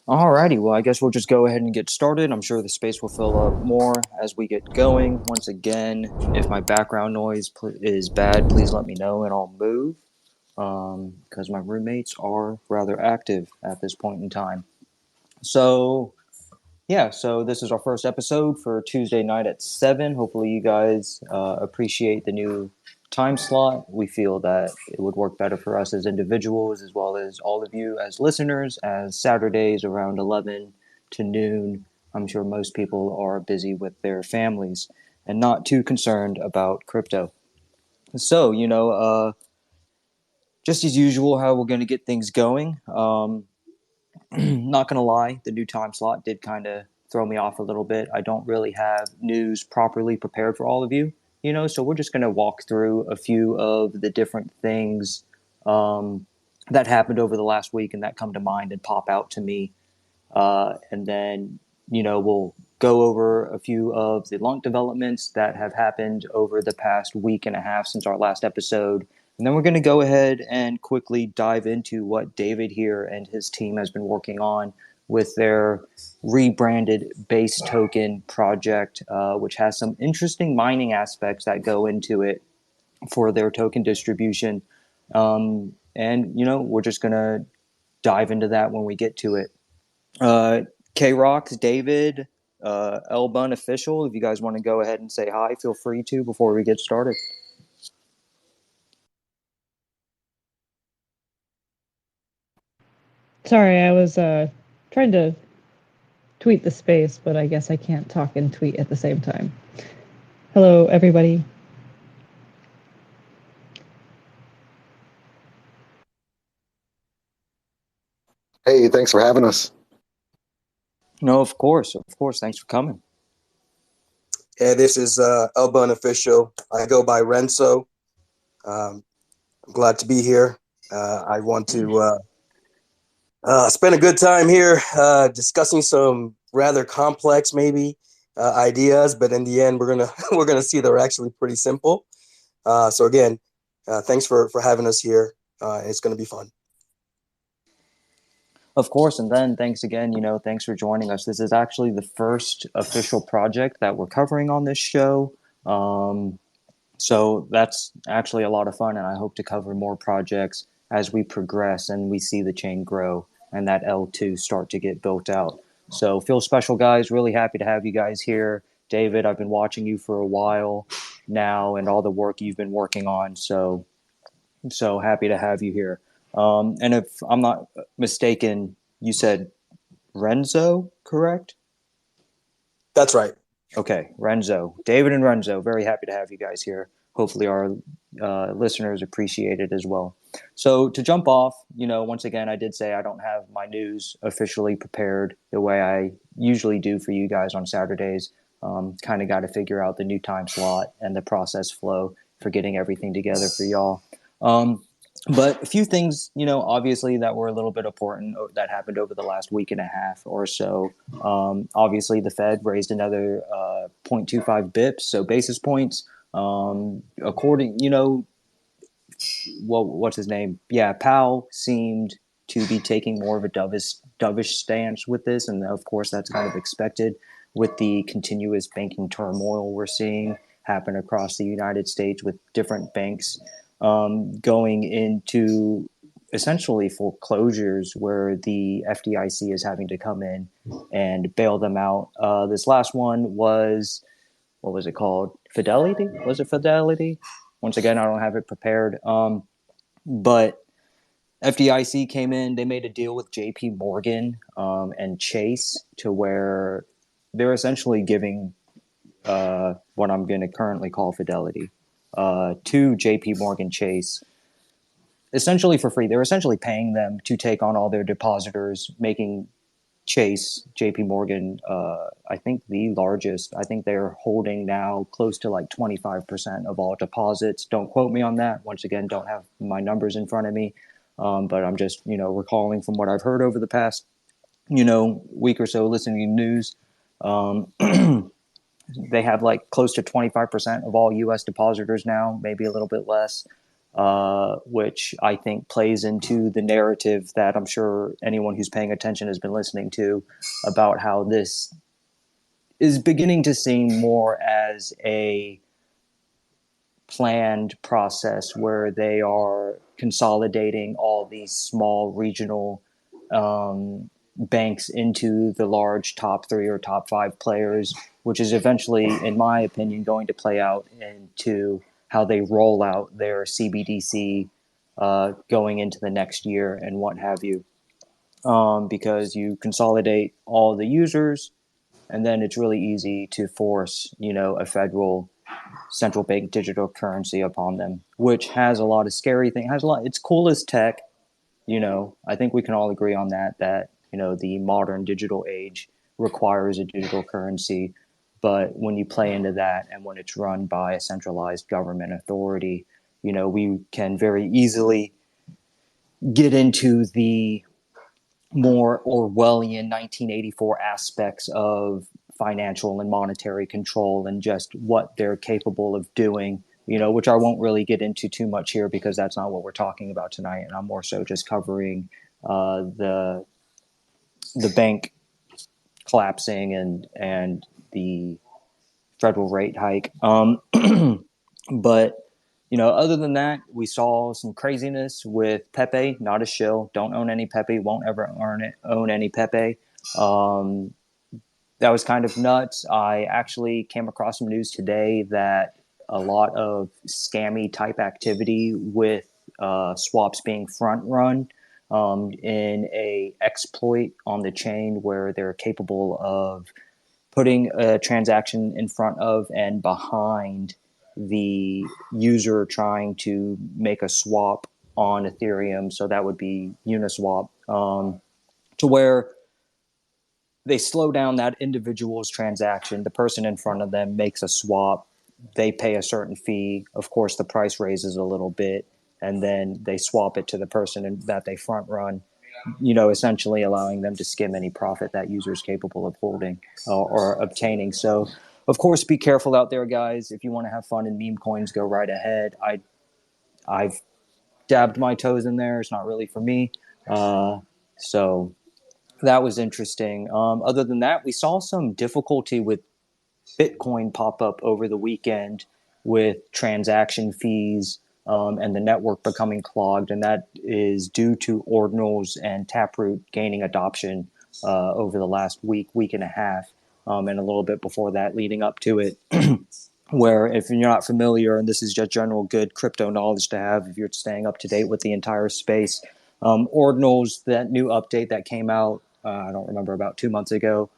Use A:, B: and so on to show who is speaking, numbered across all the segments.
A: Alrighty, well, I guess we'll just go ahead and get started. I'm sure the space will fill up more as we get going. Once again, if my background noise is bad, please let me know and I'll move because my roommates are rather active at this point in time. So, so this is our first episode for Tuesday night at 7. Hopefully, you guys appreciate the new time slot. We feel that it would work better for us as individuals as well as all of you as listeners, as Saturdays around 11 to noon. I'm sure most people are busy with their families and not too concerned about crypto. So, just as usual, how we're going to get things going. Not gonna lie, the new time slot did kind of throw me off a little bit. I don't really have news properly prepared for all of you, so we're just gonna walk through a few of the different things that happened over the last week and that come to mind and pop out to me. And then, we'll go over a few of the long developments that have happened over the past week and a half since our last episode. And then we're going to go ahead and quickly dive into what David here and his team has been working on with their rebranded base token project, which has some interesting mining aspects that go into it for their token distribution. And we're just going to dive into that when we get to it. K Rocks, David, L Bun official. If you guys want to go ahead and say hi, feel free to before we get started.
B: Sorry, I was trying to tweet the space, but I guess I can't talk and tweet at the same time. Hello, everybody.
C: Hey, thanks for having us.
A: No, of course, of course. Thanks for coming.
D: Yeah, this is Elbun official. I go by Renzo. I'm glad to be here. I want to spend a good time here discussing some rather complex, maybe ideas, but in the end, we're gonna we're gonna see they're actually pretty simple. So again, thanks for having us here. It's gonna be fun.
A: Of course, and then thanks again. Thanks for joining us. This is actually the first official project that we're covering on this show. So that's actually a lot of fun, and I hope to cover more projects as we progress and we see the chain grow and that L2 start to get built out. So feel special, guys. Really happy to have you guys here. David, I've been watching you for a while now and all the work you've been working on. So happy to have you here. And if I'm not mistaken, you said Renzo, correct?
D: That's right.
A: Okay, Renzo, David and Renzo, very happy to have you guys here. Hopefully, our listeners appreciate it as well. So, to jump off, once again, I did say I don't have my news officially prepared the way I usually do for you guys on Saturdays. Kind of got to figure out the new time slot and the process flow for getting everything together for y'all. But a few things, obviously that were a little bit important that happened over the last week and a half or so. Obviously, the Fed raised another 0.25 bips, so basis points. According, what's his name? Yeah, Powell seemed to be taking more of a dovish stance with this, and of course, that's kind of expected with the continuous banking turmoil we're seeing happen across the United States with different banks going into essentially foreclosures where the FDIC is having to come in and bail them out. This last one was, what was it called? Fidelity? Was it Fidelity? Once again, I don't have it prepared. But FDIC came in, they made a deal with JP Morgan and Chase to where they're essentially giving what I'm going to currently call Fidelity to JP Morgan Chase essentially for free. They're essentially paying them to take on all their depositors, making Chase, JP Morgan, I think the largest. I think they're holding now close to like 25% of all deposits. Don't quote me on that. Once again, don't have my numbers in front of me. But I'm just, recalling from what I've heard over the past, week or so listening to news. They have like close to 25% of all U.S. depositors now, maybe a little bit less. which I think plays into the narrative that I'm sure anyone who's paying attention has been listening to about how this is beginning to seem more as a planned process where they are consolidating all these small regional banks into the large top three or top five players, which is eventually, in my opinion, going to play out into how they roll out their CBDC going into the next year and what have you. Because you consolidate all the users, and then it's really easy to force, a federal central bank digital currency upon them, which has a lot of scary things. Has a lot. It's cool as tech. I think we can all agree on that. That the modern digital age requires a digital currency, but when you play into that and when it's run by a centralized government authority, we can very easily get into the more Orwellian 1984 aspects of financial and monetary control and just what they're capable of doing, which I won't really get into too much here because that's not what we're talking about tonight. And I'm more so just covering the bank collapsing and the federal rate hike. But other than that, we saw some craziness with Pepe. Not a shill. Don't own any Pepe. Won't ever own any Pepe. That was kind of nuts. I actually came across some news today that a lot of scammy type activity with swaps being front run in a exploit on the chain where they're capable of putting a transaction in front of and behind the user trying to make a swap on Ethereum. So that would be Uniswap, to where they slow down that individual's transaction. The person in front of them makes a swap. They pay a certain fee. Of course, the price raises a little bit, and then they swap it to the person that they front run, essentially allowing them to skim any profit that user is capable of holding or obtaining. So, of course, be careful out there, guys. If you want to have fun in meme coins, go right ahead. I've dabbed my toes in there. It's not really for me. So that was interesting. Other than that, we saw some difficulty with Bitcoin pop up over the weekend with transaction fees and the network becoming clogged. And that is due to ordinals and Taproot gaining adoption over the last week and a half, and a little bit before that leading up to it. Where if you're not familiar, and this is just general good crypto knowledge to have if you're staying up to date with the entire space, ordinals, that new update that came out, I don't remember, about 2 months ago,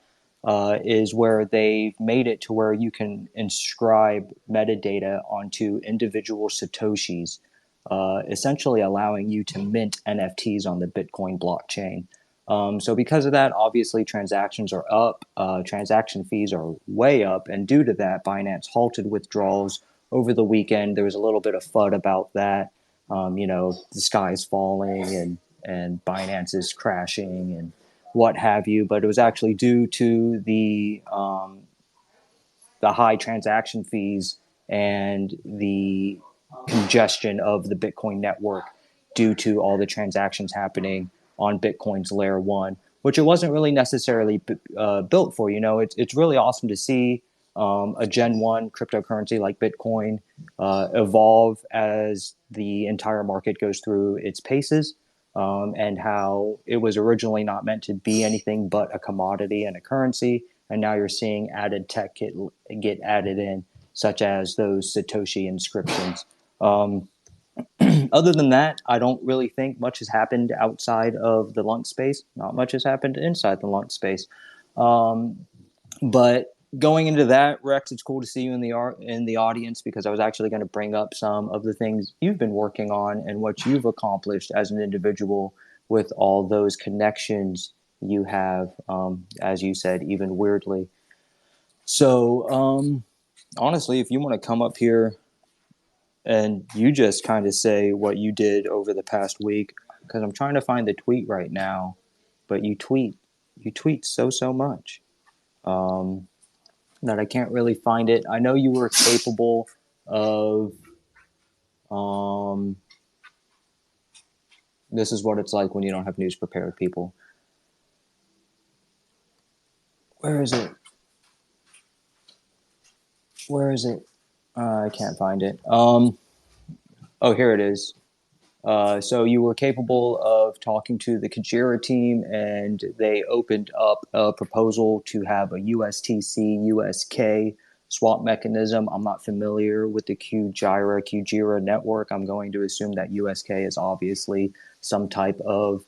A: is where they've made it to where you can inscribe metadata onto individual Satoshis, essentially allowing you to mint NFTs on the Bitcoin blockchain. So because of that, obviously transactions are up, transaction fees are way up, and due to that, Binance halted withdrawals over the weekend. There was a little bit of FUD about that. The sky is falling and Binance is crashing and what have you, but it was actually due to the high transaction fees and the congestion of the Bitcoin network due to all the transactions happening on Bitcoin's layer one, which it wasn't really necessarily built for. It's really awesome to see a Gen 1 cryptocurrency like Bitcoin evolve as the entire market goes through its paces, and how it was originally not meant to be anything but a commodity and a currency. And now you're seeing added tech get added in, such as those Satoshi inscriptions. Other than that, I don't really think much has happened outside of the Lunk space. Not much has happened inside the Lunk space. But going into that, Rex, it's cool to see you in the audience, because I was actually going to bring up some of the things you've been working on and what you've accomplished as an individual with all those connections you have, as you said, even weirdly. So, honestly, if you want to come up here and you just kind of say what you did over the past week, because I'm trying to find the tweet right now, but you tweet so much that I can't really find it. I know you were capable of This is what it's like when you don't have news prepared, people. Where is it? Where is it? I can't find it. Oh, here it is. So you were capable of talking to the Kajira team, and they opened up a proposal to have a USTC USK swap mechanism. I'm not familiar with the Kujira network. I'm going to assume that USK is obviously some type of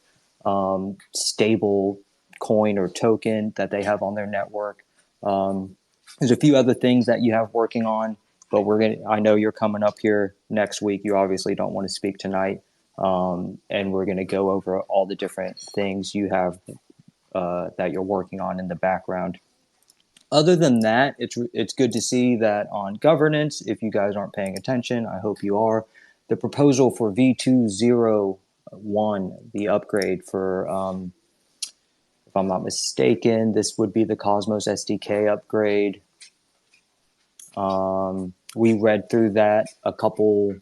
A: stable coin or token that they have on their network. There's a few other things that you have working on, but I know you're coming up here next week. You obviously don't want to speak tonight. And we're going to go over all the different things you have that you're working on in the background. Other than that, it's good to see that on governance, if you guys aren't paying attention, I hope you are, the proposal for V201, the upgrade for, if I'm not mistaken, this would be the Cosmos SDK upgrade. We read through that a couple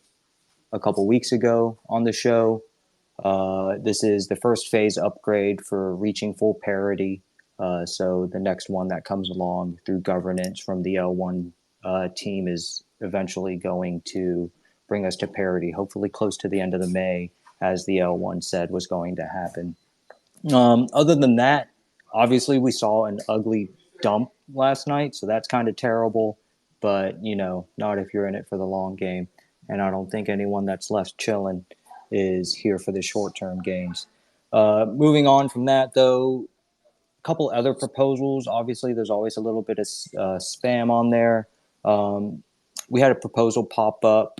A: weeks ago on the show. This is the first phase upgrade for reaching full parity. So the next one that comes along through governance from the L1 team is eventually going to bring us to parity, hopefully close to the end of the May, as the L1 said was going to happen. Other than that, obviously we saw an ugly dump last night, so that's kind of terrible, but not if you're in it for the long game. And I don't think anyone that's left chilling is here for the short-term gains. Moving on from that, though, a couple other proposals. Obviously, there's always a little bit of spam on there. We had a proposal pop up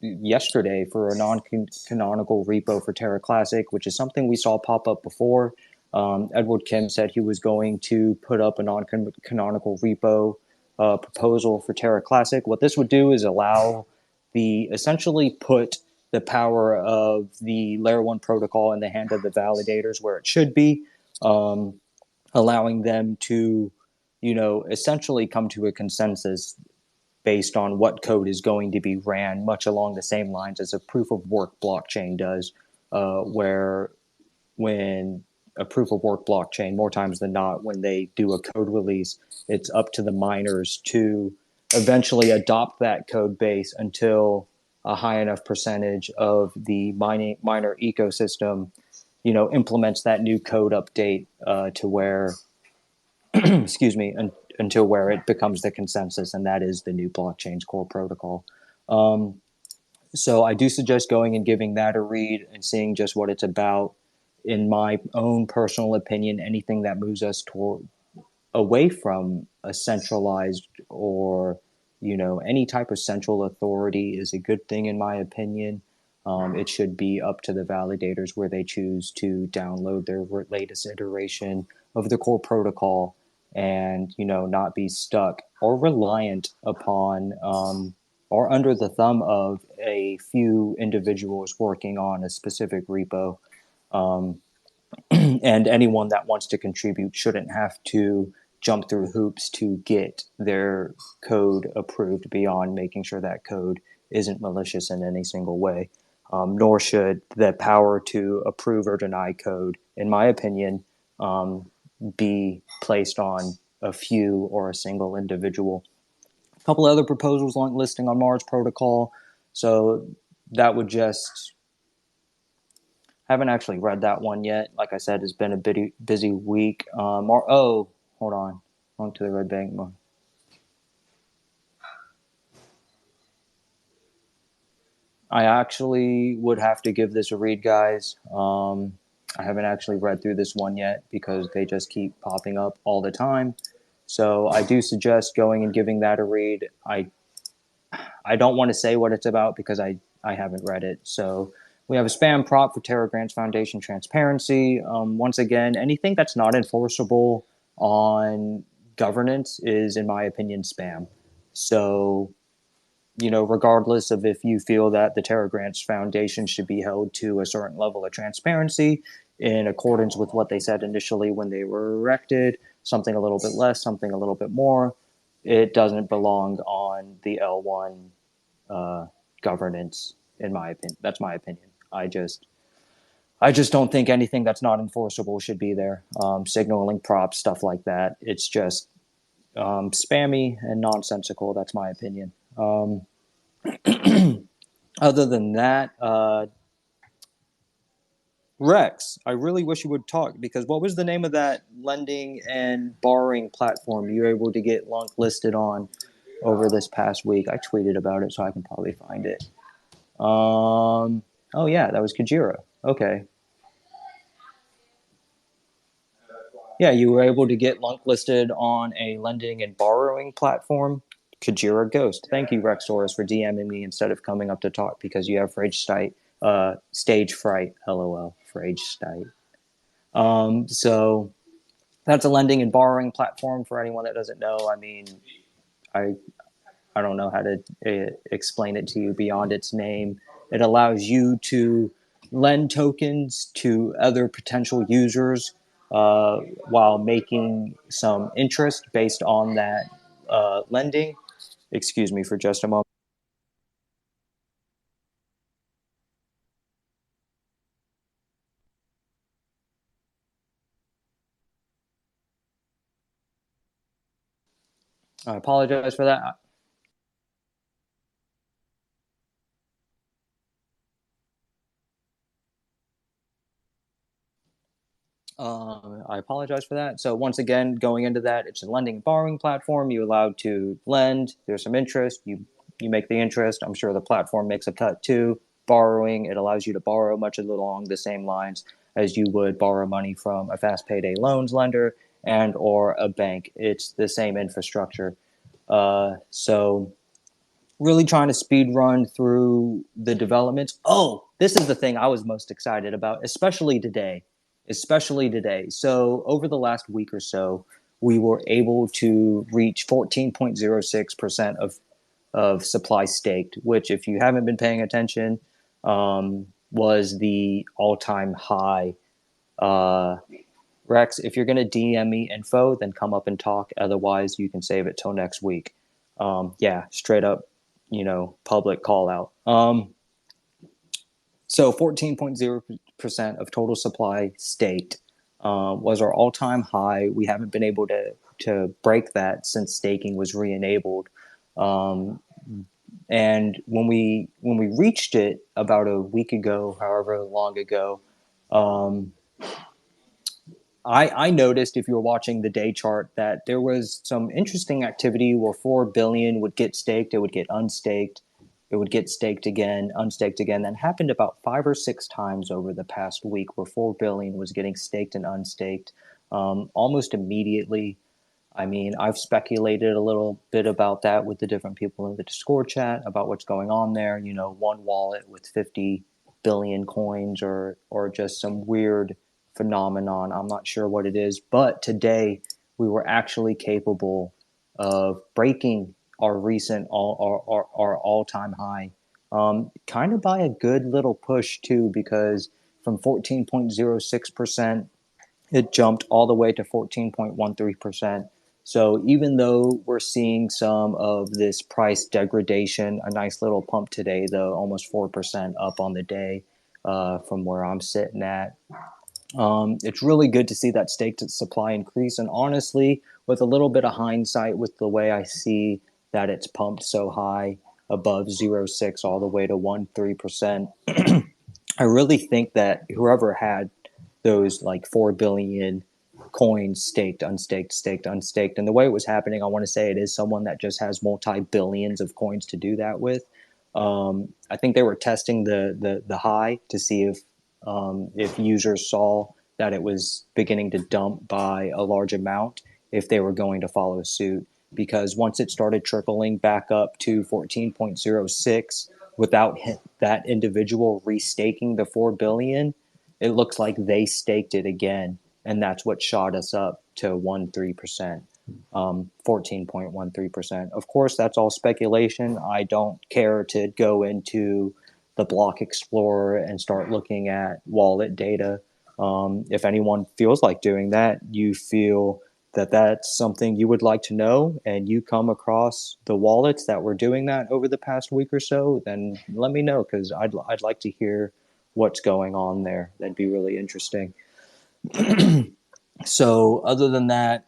A: yesterday for a non-canonical repo for Terra Classic, which is something we saw pop up before. Edward Kim said he was going to put up a non-canonical repo proposal for Terra Classic. What this would do is essentially put the power of the Layer 1 protocol in the hand of the validators where it should be, allowing them to, essentially come to a consensus based on what code is going to be ran, much along the same lines as a proof of work blockchain does, where when a proof of work blockchain, more times than not, when they do a code release, it's up to the miners to eventually adopt that code base until a high enough percentage of the miner ecosystem, implements that new code update to where, excuse me, until where it becomes the consensus, and that is the new blockchain's core protocol. So I do suggest going and giving that a read and seeing just what it's about. In my own personal opinion, anything that moves us away from a centralized or any type of central authority is a good thing in my opinion. It should be up to the validators where they choose to download their latest iteration of the core protocol and not be stuck or reliant upon or under the thumb of a few individuals working on a specific repo. And anyone that wants to contribute shouldn't have to jump through hoops to get their code approved beyond making sure that code isn't malicious in any single way. Nor should the power to approve or deny code, in my opinion, be placed on a few or a single individual. A couple other proposals listing on Mars Protocol. So that would just haven't actually read that one yet. Like I said, it's been a busy week. Hold on. On to the Red Bank more. I actually would have to give this a read, guys. I haven't actually read through this one yet because they just keep popping up all the time. So I do suggest going and giving that a read. I don't want to say what it's about because I haven't read it. So we have a spam prop for Terra Grants Foundation transparency. Once again, anything that's not enforceable on governance is, in my opinion, spam. So, regardless of if you feel that the Terra Grants Foundation should be held to a certain level of transparency in accordance with what they said initially when they were erected, something a little bit less, something a little bit more, it doesn't belong on the L1 governance, in my opinion. That's my opinion. I just I just don't think anything that's not enforceable should be there. Signaling props, stuff like that. It's just spammy and nonsensical. That's my opinion. Other than that, Rex, I really wish you would talk, because what was the name of that lending and borrowing platform you were able to get listed on over this past week? I tweeted about it, so I can probably find it. Oh yeah, that was Kajira. Okay. Yeah, you were able to get listed on a lending and borrowing platform. Kajira Ghost. Thank you, Rexorus, for DMing me instead of coming up to talk, because you have stage fright. LOL. Rage state. So that's a lending and borrowing platform for anyone that doesn't know. I mean, I I don't know how to explain it to you beyond its name. It allows you to lend tokens to other potential users while making some interest based on that lending. Excuse me for just a moment. I apologize for that. I apologize for that. So once again, going into that, it's a lending and borrowing platform. You're allowed to lend. There's some interest. You make the interest. I'm sure the platform makes a cut too. Borrowing, it allows you to borrow much along the same lines as you would borrow money from a fast payday loans lender and or a bank. It's the same infrastructure. So really trying to speed run through the developments. Oh, this is the thing I was most excited about, especially today. Especially today. So over the last week or so, we were able to reach 14.06% of supply staked, which, if you haven't been paying attention, was the all-time high. Rex, if you're going to DM me info, then come up and talk. Otherwise, you can save it till next week. Yeah, straight up, public call out. So 14.0% of total supply staked was our all-time high. We haven't been able to break that since staking was re-enabled. And when we reached it about a week ago, however long ago, I noticed, if you were watching the day chart, that there was some interesting activity where 4 billion would get staked, it would get unstaked, it would get staked again, unstaked again. That happened about 5 or 6 times over the past week, where 4 billion was getting staked and unstaked almost immediately. I mean, I've speculated a little bit about that with the different people in the Discord chat about what's going on there. One wallet with 50 billion coins, or just some weird phenomenon. I'm not sure what it is, but today we were actually capable of breaking our recent our all-time high, kind of by a good little push too, because from 14.06%, it jumped all the way to 14.13%. So even though we're seeing some of this price degradation, a nice little pump today, though, almost 4% up on the day from where I'm sitting at. It's really good to see that staked supply increase. And honestly, with a little bit of hindsight, with the way I see that it's pumped so high above 0.6 all the way to 1.3%, I really think that whoever had those like 4 billion coins staked, unstaked, staked, unstaked, and the way it was happening, I want to say it is someone that just has multi-billions of coins to do that with. I think they were testing the high to see if users saw that it was beginning to dump by a large amount, if they were going to follow suit. Because once it started trickling back up to 14.06 without that individual restaking the 4 billion, it looks like they staked it again, and that's what shot us up to 13%, 14.13%. Of course, that's all speculation. I don't care to go into the block explorer and start looking at wallet data. If anyone feels like doing that, you feel that that's something you would like to know, and you come across the wallets that were doing that over the past week or so, then let me know, because I'd like to hear what's going on there. That'd be really interesting. So other than that,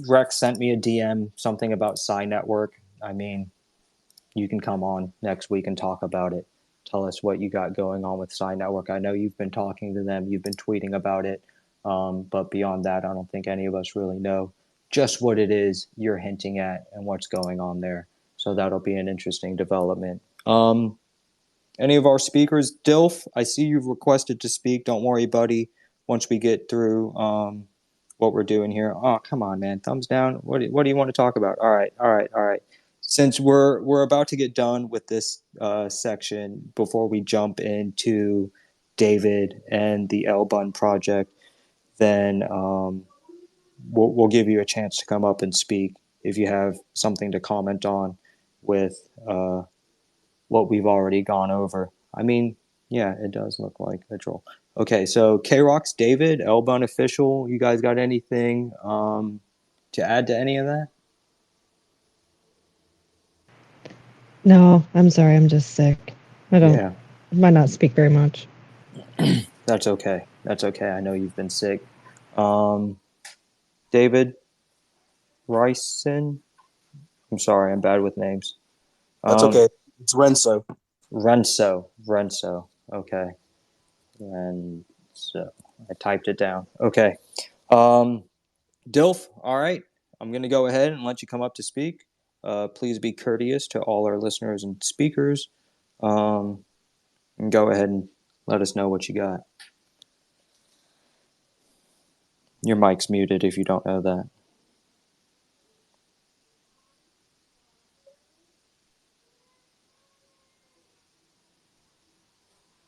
A: Rex sent me a DM, something about Psi Network. I mean, you can come on next week and talk about it. Tell us what you got going on with Psi Network. I know you've been talking to them, you've been tweeting about it, but beyond that, I don't think any of us really know just what it is you're hinting at and what's going on there. So that'll be an interesting development. Any of our speakers, Dilf, I see you've requested to speak. Don't worry, buddy. Once we get through what we're doing here. Oh, come on, man. Thumbs down. What do you want to talk about? All right. Since we're about to get done with this section, before we jump into David and the L Bun project, then we'll give you a chance to come up and speak if you have something to comment on with what we've already gone over. I mean, yeah, it does look like a troll. Okay, so K-Rock's David, L Bun official. You guys got anything to add to any of that?
B: No, I'm sorry. I'm just sick. I might not speak very much.
A: That's okay. I know you've been sick. David Ryson. I'm sorry, I'm bad with names.
D: That's okay. It's Renzo.
A: Renzo. Okay. Renzo. I typed it down. Okay. Dilf, all right. I'm going to go ahead and let you come up to speak. Please be courteous to all our listeners and speakers. And go ahead and let us know what you got. Your mic's muted if you don't know that.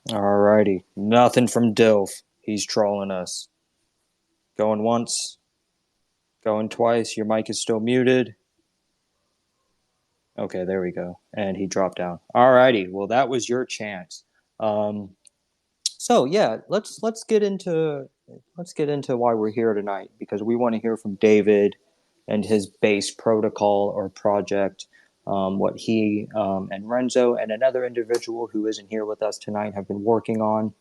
A: Alrighty. Nothing from Dilf. He's trolling us. Going once. Going twice. Your mic is still muted. Okay, there we go. And he dropped down. Alrighty. Well, that was your chance. So yeah, let's get into why we're here tonight, because we want to hear from David and his base protocol or project, what he and Renzo and another individual who isn't here with us tonight have been working on.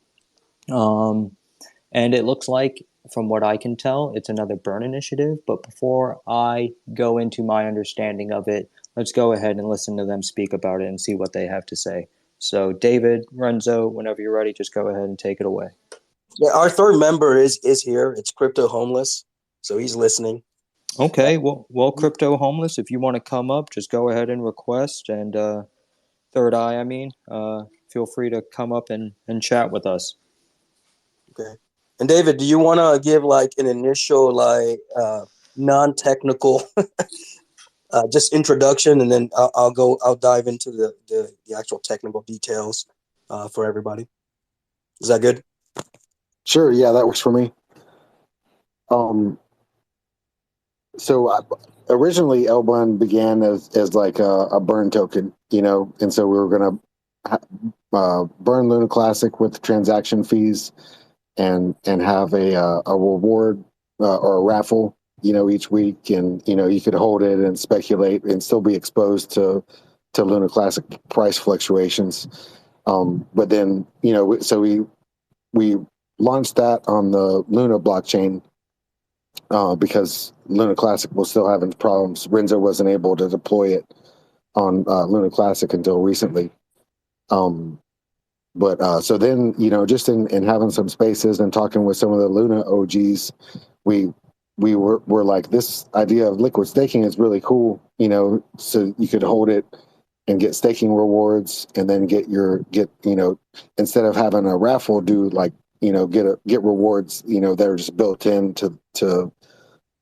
A: And it looks like, from what I can tell, it's another burn initiative. But before I go into my understanding of it, let's go ahead and listen to them speak about it and see what they have to say. So, David, Renzo, whenever you're ready, just go ahead and take it away.
D: Yeah, our third member is here. It's Crypto Homeless, so he's listening.
A: Okay, well, Crypto Homeless, if you want to come up, just go ahead and request. And Third Eye, feel free to come up and chat with us.
D: Okay. And David, do you want to give like an initial, like non-technical, just introduction, and then I'll dive into the actual technical details for everybody. Is that good?
C: Sure. Yeah, that works for me. So originally L1 began as like a burn token, and so we were going to burn Luna Classic with transaction fees and have a reward or a raffle, each week, and you could hold it and speculate and still be exposed to Luna Classic price fluctuations. But then so we launched that on the Luna blockchain because Luna Classic was still having problems. Renzo wasn't able to deploy it on Luna Classic until recently. But so then, just in having some spaces and talking with some of the Luna OGs, we were like, this idea of liquid staking is really cool, so you could hold it and get staking rewards, and then get instead of having a raffle, do like, get rewards, that are just built into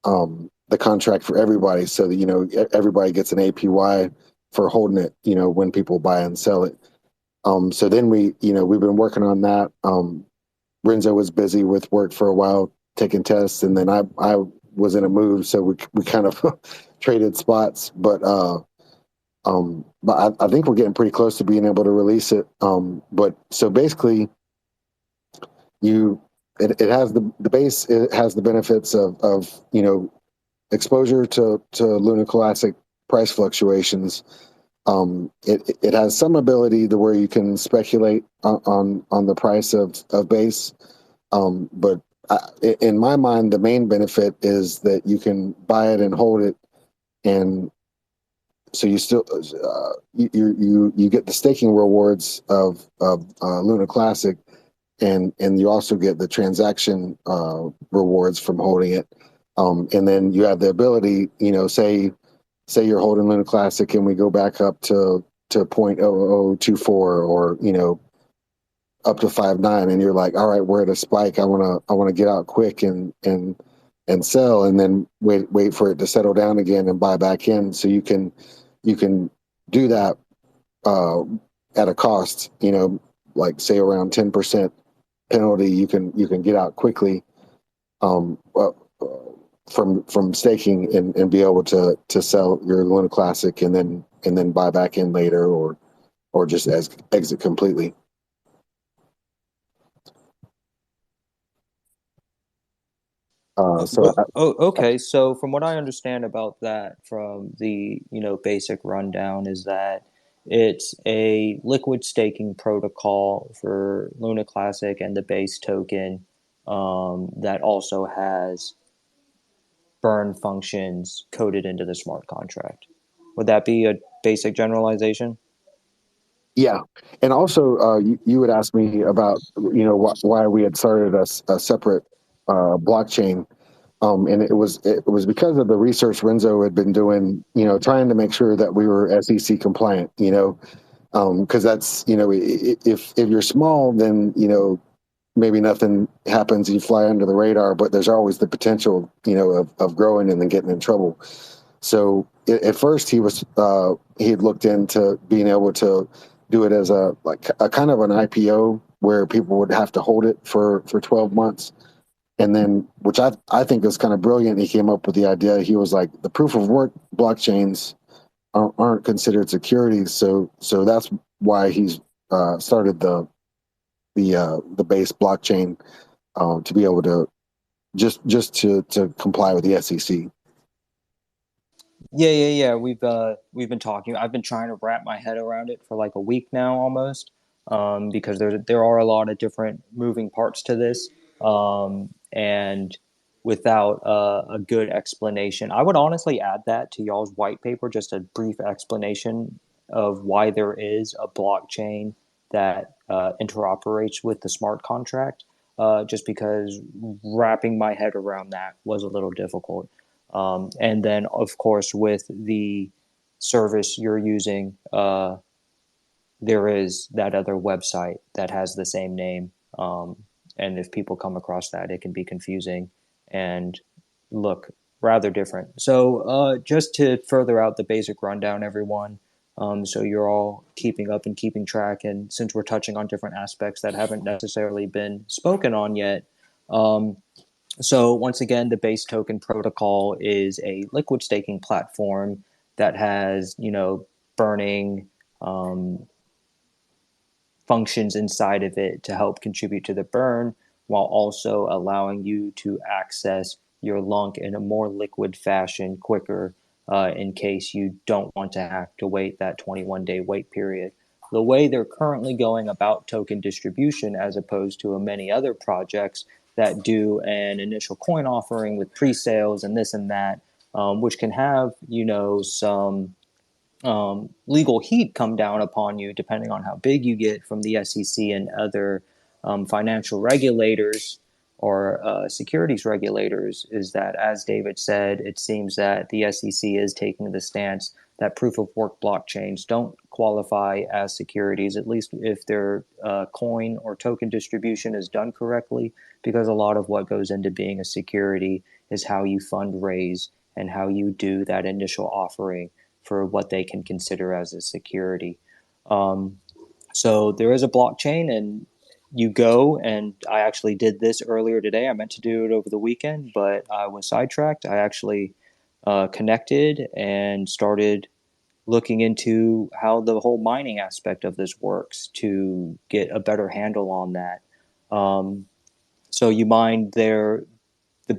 C: the contract for everybody, so that everybody gets an APY for holding it, when people buy and sell it. So then we've been working on that. Renzo was busy with work for a while, taking tests, and then I was in a move, so we kind of traded spots. But I think we're getting pretty close to being able to release it. But so basically, it has the base. It has the benefits of exposure to Luna Classic price fluctuations, It has some ability to where you can speculate on the price of base, but in my mind, the main benefit is that you can buy it and hold it, and so you still you get the staking rewards of Luna Classic, and you also get the transaction rewards from holding it, and then you have the ability, say you're holding Luna Classic and we go back up to 0.0024, or up to 5.9, and you're like, all right, we're at a spike. I want to get out quick and sell, and then wait for it to settle down again and buy back in. So you can do that at a cost, like say around 10% penalty. You can get out quickly, um, uh, from staking, and be able to sell your Luna Classic, and then buy back in later, or just as exit completely. So
A: Okay. So from what I understand about that, from the basic rundown, is that it's a liquid staking protocol for Luna Classic and the base token, that also has burn functions coded into the smart contract. Would that be a basic generalization?
C: yeah, and also you would ask me about why we had started a separate blockchain. And it was because of the research Renzo had been doing, trying to make sure that we were SEC compliant, because that's, if you're small, then maybe nothing happens, you fly under the radar, but there's always the potential, of growing and then getting in trouble. So at first he had looked into being able to do it as a kind of an IPO, where people would have to hold it for 12 months. And then, which I think is kind of brilliant, he came up with the idea. He was like, the proof of work blockchains aren't considered securities, so that's why he's started the base blockchain, to be able to just to comply with the SEC.
A: Yeah. We've been talking. I've been trying to wrap my head around it for like a week now almost, because there are a lot of different moving parts to this, and without a good explanation, I would honestly add that to y'all's white paper, just a brief explanation of why there is a blockchain that interoperates with the smart contract. Just because wrapping my head around that was a little difficult. And then, of course, with the service you're using, there is that other website that has the same name. And if people come across that, it can be confusing and look rather different. So, just to further out the basic rundown, everyone, so you're all keeping up and keeping track. And since we're touching on different aspects that haven't necessarily been spoken on yet, um, so once again, the base token protocol is a liquid staking platform that has, burning um, functions inside of it to help contribute to the burn, while also allowing you to access your lunk in a more liquid fashion quicker, in case you don't want to have to wait that 21-day wait period. The way they're currently going about token distribution, as opposed to many other projects that do an initial coin offering with pre-sales and this and that, which can have some legal heat come down upon you depending on how big you get from the SEC and other financial regulators or securities regulators, is that, as David said, it seems that the SEC is taking the stance that proof of work blockchains don't qualify as securities, at least if their coin or token distribution is done correctly, because a lot of what goes into being a security is how you fundraise and how you do that initial offering for what they can consider as a security. Um, so there is a blockchain, and you go, and I actually did this earlier today. I meant to do it over the weekend, but I was sidetracked. I actually connected and started looking into how the whole mining aspect of this works to get a better handle on that. Um, so you mine the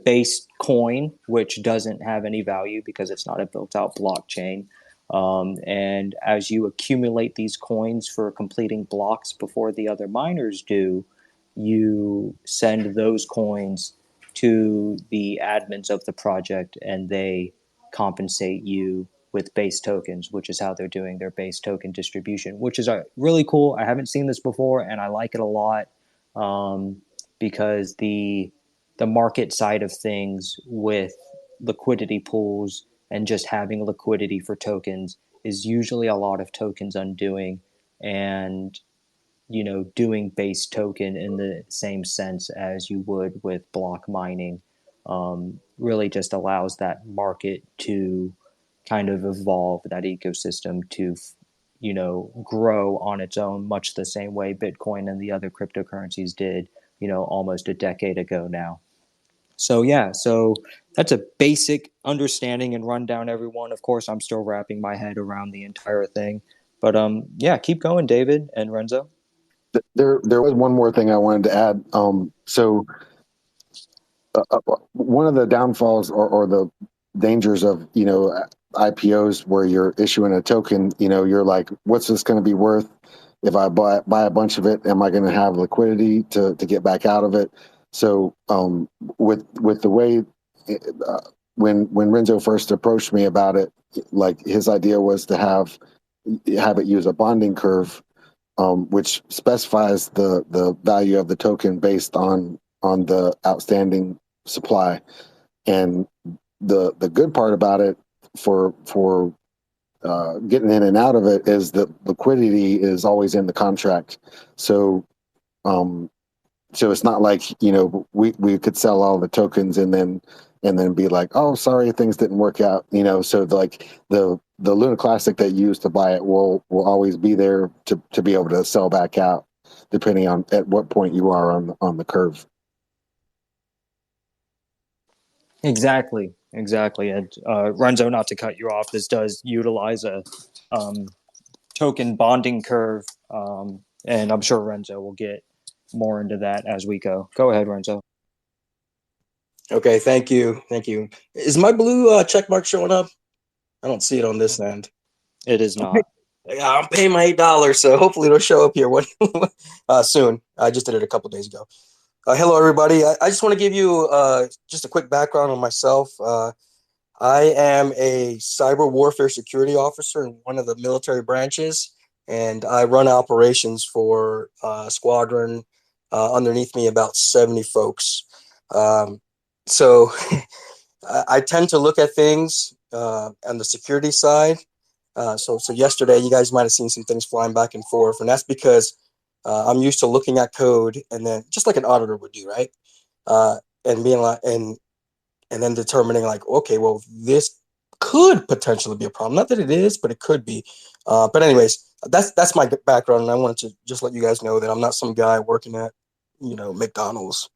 A: base coin, which doesn't have any value because it's not a built out blockchain. And as you accumulate these coins for completing blocks before the other miners do, you send those coins to the admins of the project and they compensate you with base tokens, which is how they're doing their base token distribution, which is really cool. I haven't seen this before and I like it a lot, because the market side of things with liquidity pools and just having liquidity for tokens is usually a lot of tokens undoing, and doing base token in the same sense as you would with block mining really just allows that market to kind of evolve, that ecosystem to grow on its own, much the same way Bitcoin and the other cryptocurrencies did almost a decade ago now. So yeah, so that's a basic understanding and rundown, everyone. Of course, I'm still wrapping my head around the entire thing, but yeah, keep going, David and Renzo.
C: There was one more thing I wanted to add. One of the downfalls or the dangers of IPOs where you're issuing a token, you're like, what's this going to be worth? If I buy a bunch of it, am I going to have liquidity to get back out of it? So with the way when Renzo first approached me about it, like his idea was to have it use a bonding curve, which specifies the value of the token based on the outstanding supply. And the good part about it for getting in and out of it is that liquidity is always in the contract. So so it's not like we could sell all the tokens and then be like, oh, sorry, things didn't work out. So like the Luna Classic that you used to buy it will always be there to be able to sell back out, depending on at what point you are on the curve.
A: Exactly. And Renzo, not to cut you off, this does utilize a token bonding curve, and I'm sure Renzo will get more into that as we go. Go ahead, Renzo.
D: Okay, thank you. Is my blue check mark showing up? I don't see it on this end.
A: It is not.
D: Yeah, I'm paying my $8, so hopefully it'll show up here soon. I just did it a couple days ago. Hello, everybody. I just want to give you just a quick background on myself. I am a cyber warfare security officer in one of the military branches, and I run operations for a squadron underneath me, about 70 folks. So I tend to look at things on the security side. So yesterday, you guys might have seen some things flying back and forth, and that's because I'm used to looking at code and then just like an auditor would do, right? And being like, and then determining like, okay, well, this could potentially be a problem. Not that it is, but it could be. But anyways, that's my background, and I wanted to just let you guys know that I'm not some guy working at McDonald's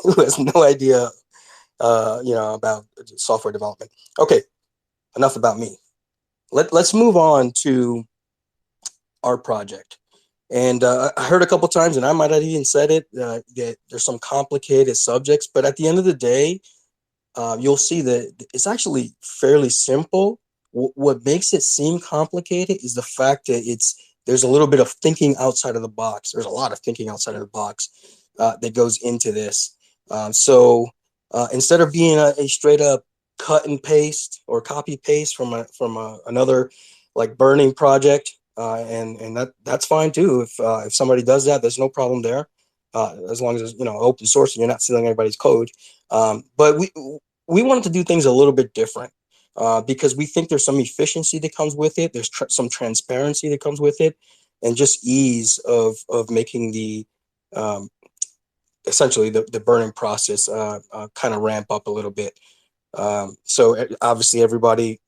D: who has no idea about software development. Okay, enough about me. Let's move on to our project. And I heard a couple times, and I might have even said it, that there's some complicated subjects, but at the end of the day, you'll see that it's actually fairly simple. What makes it seem complicated is the fact that there's a little bit of thinking outside of the box. There's a lot of thinking outside of the box that goes into this. So instead of being a straight up cut and paste or copy paste from another like burning project, and that's fine too. If somebody does that, there's no problem there, as long as it's open source and you're not stealing everybody's code. But we wanted to do things a little bit different because we think there's some efficiency that comes with it. There's some transparency that comes with it, and just ease of making the essentially the burning process kind of ramp up a little bit. So obviously everybody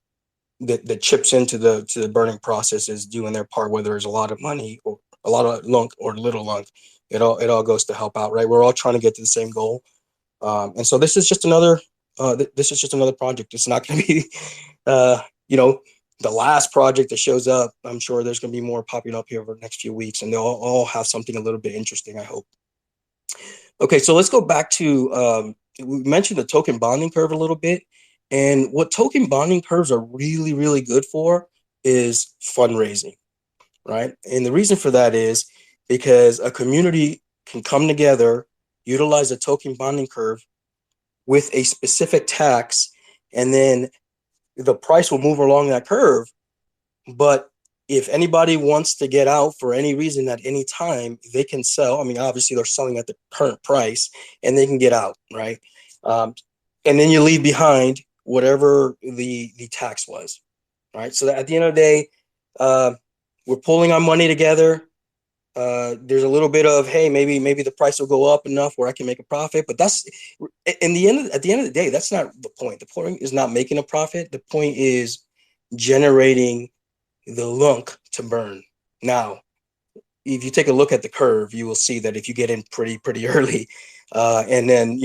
D: that chips into the burning process is doing their part, whether it's a lot of money or a lot of lunk or little lunk. It all goes to help out, right? We're all trying to get to the same goal. And so this is just another project. It's not going to be the last project that shows up. I'm sure there's going to be more popping up here over the next few weeks, and they'll all have something a little bit interesting, I hope. Okay, so let's go back to we mentioned the token bonding curve a little bit, and what token bonding curves are really, really good for is fundraising, right? And the reason for that is because a community can come together, utilize a token bonding curve with a specific tax, and then the price will move along that curve. But if anybody wants to get out for any reason at any time, they can sell. I mean, obviously they're selling at the current price and they can get out, right? And then you leave behind whatever the tax was, right? So that at the end of the day, we're pulling our money together. There's a little bit of, hey, maybe the price will go up enough where I can make a profit, but that's at the end of the day, that's not the point. The point is not making a profit. The point is generating the lunk to burn. Now, if you take a look at the curve, you will see that if you get in pretty early, and then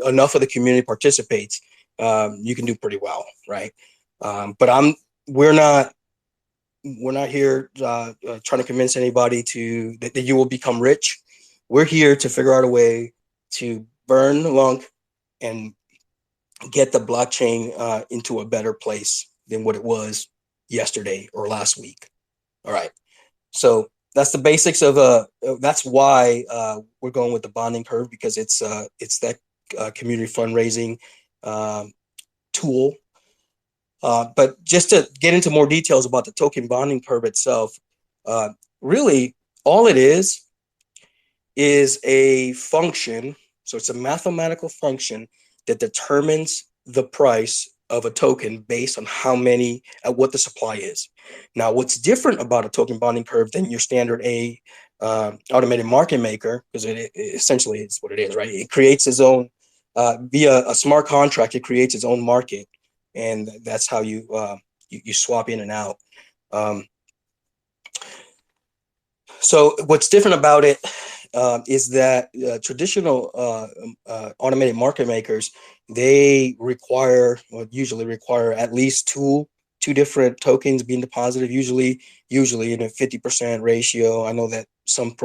D: enough of the community participates, you can do pretty well, right? But we're not here trying to convince anybody that you will become rich. We're here to figure out a way to burn the lunk and get the blockchain into a better place than what it was yesterday or last week. All right. So that's the basics of that's why we're going with the bonding curve, because it's that community fundraising tool. But just to get into more details about the token bonding curve itself, really all it is a function. So it's a mathematical function that determines the price of a token based on what the supply is. Now, what's different about a token bonding curve than your standard automated market maker, because it essentially is what it is, right? It creates its own, via a smart contract, it creates its own market. And that's how you swap in and out. So what's different about it is that traditional automated market makers, they usually require at least two different tokens being deposited, usually in a 50% ratio. I know that some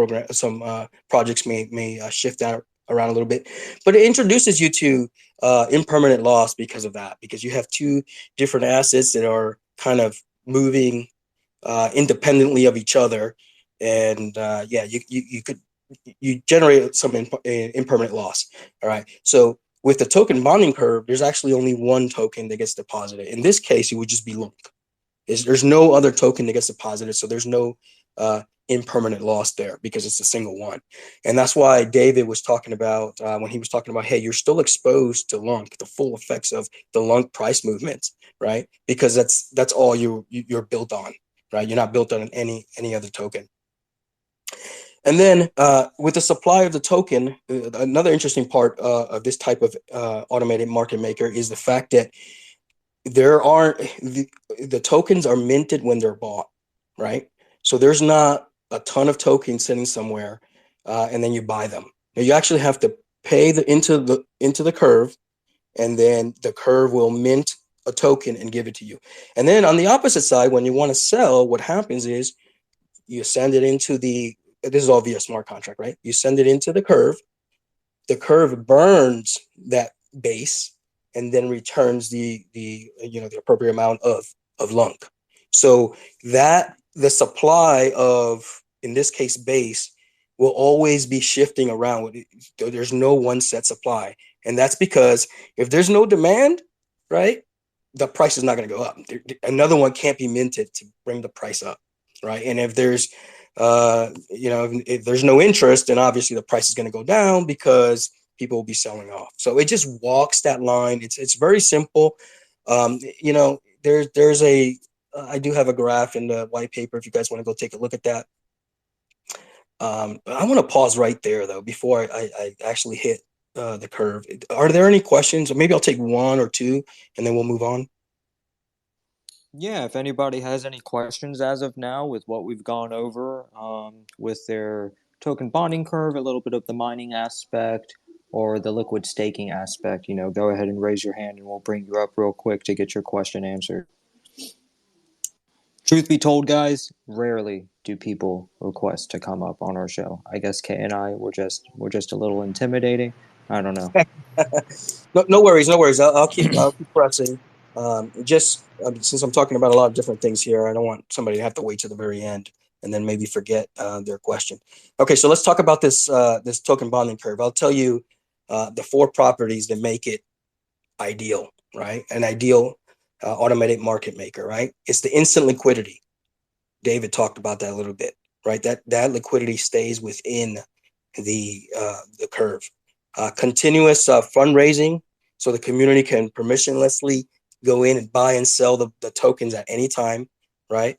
D: projects may shift that around a little bit, but it introduces you to impermanent loss because of that, because you have two different assets that are kind of moving independently of each other. And you generate some impermanent loss. All right. So with the token bonding curve, there's actually only one token that gets deposited. In this case, it would just be lunk. There's no other token that gets deposited, so there's no impermanent loss there because it's a single one. And that's why David was talking about when he was talking about, hey, you're still exposed to lunk, the full effects of the lunk price movements, right? Because that's all you're built on, right? You're not built on any other token. And then with the supply of the token, another interesting part of this type of automated market maker is the fact that the tokens are minted when they're bought, right? So there's not a ton of tokens sitting somewhere, and then you buy them. Now you actually have to pay into the curve, and then the curve will mint a token and give it to you. And then on the opposite side, when you want to sell, what happens is you send it into this is all via smart contract, right? You send it into the curve burns that base and then returns the appropriate amount of lunk. So that the supply of, in this case, base will always be shifting around. There's no one set supply. And that's because if there's no demand, right, the price is not going to go up. Another one can't be minted to bring the price up, right? And if there's if there's no interest, then obviously the price is going to go down because people will be selling off. So it just walks that line. It's very simple. There's I do have a graph in the white paper if you guys want to go take a look at that. I want to pause right there though before I actually hit the curve. Are there any questions? Or maybe I'll take one or two and then we'll move on.
A: Yeah, if anybody has any questions as of now with what we've gone over with their token bonding curve, a little bit of the mining aspect or the liquid staking aspect, go ahead and raise your hand and we'll bring you up real quick to get your question answered. Truth be told, guys, rarely do people request to come up on our show. I guess Kay and I we're just a little intimidating. I don't know.
D: No worries. I'll keep pressing. Since I'm talking about a lot of different things here, I don't want somebody to have to wait to the very end and then maybe forget their question. Okay, so let's talk about this token bonding curve. I'll tell you the 4 properties that make it ideal, right? An ideal automated market maker, right? It's the instant liquidity. David talked about that a little bit, right? That liquidity stays within the curve. Continuous fundraising, so the community can permissionlessly go in and buy and sell the tokens at any time, right?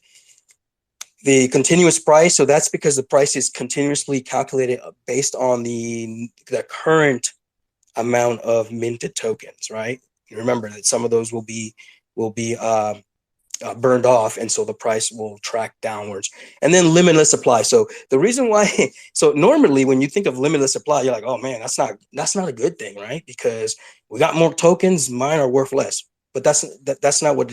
D: The continuous price, so that's because the price is continuously calculated based on the current amount of minted tokens, right? You remember that some of those will be burned off, and so the price will track downwards. And then limitless supply. So the reason why, so normally when you think of limitless supply, you're like, oh man, that's not a good thing, right? Because we got more tokens, mine are worth less. But that's not what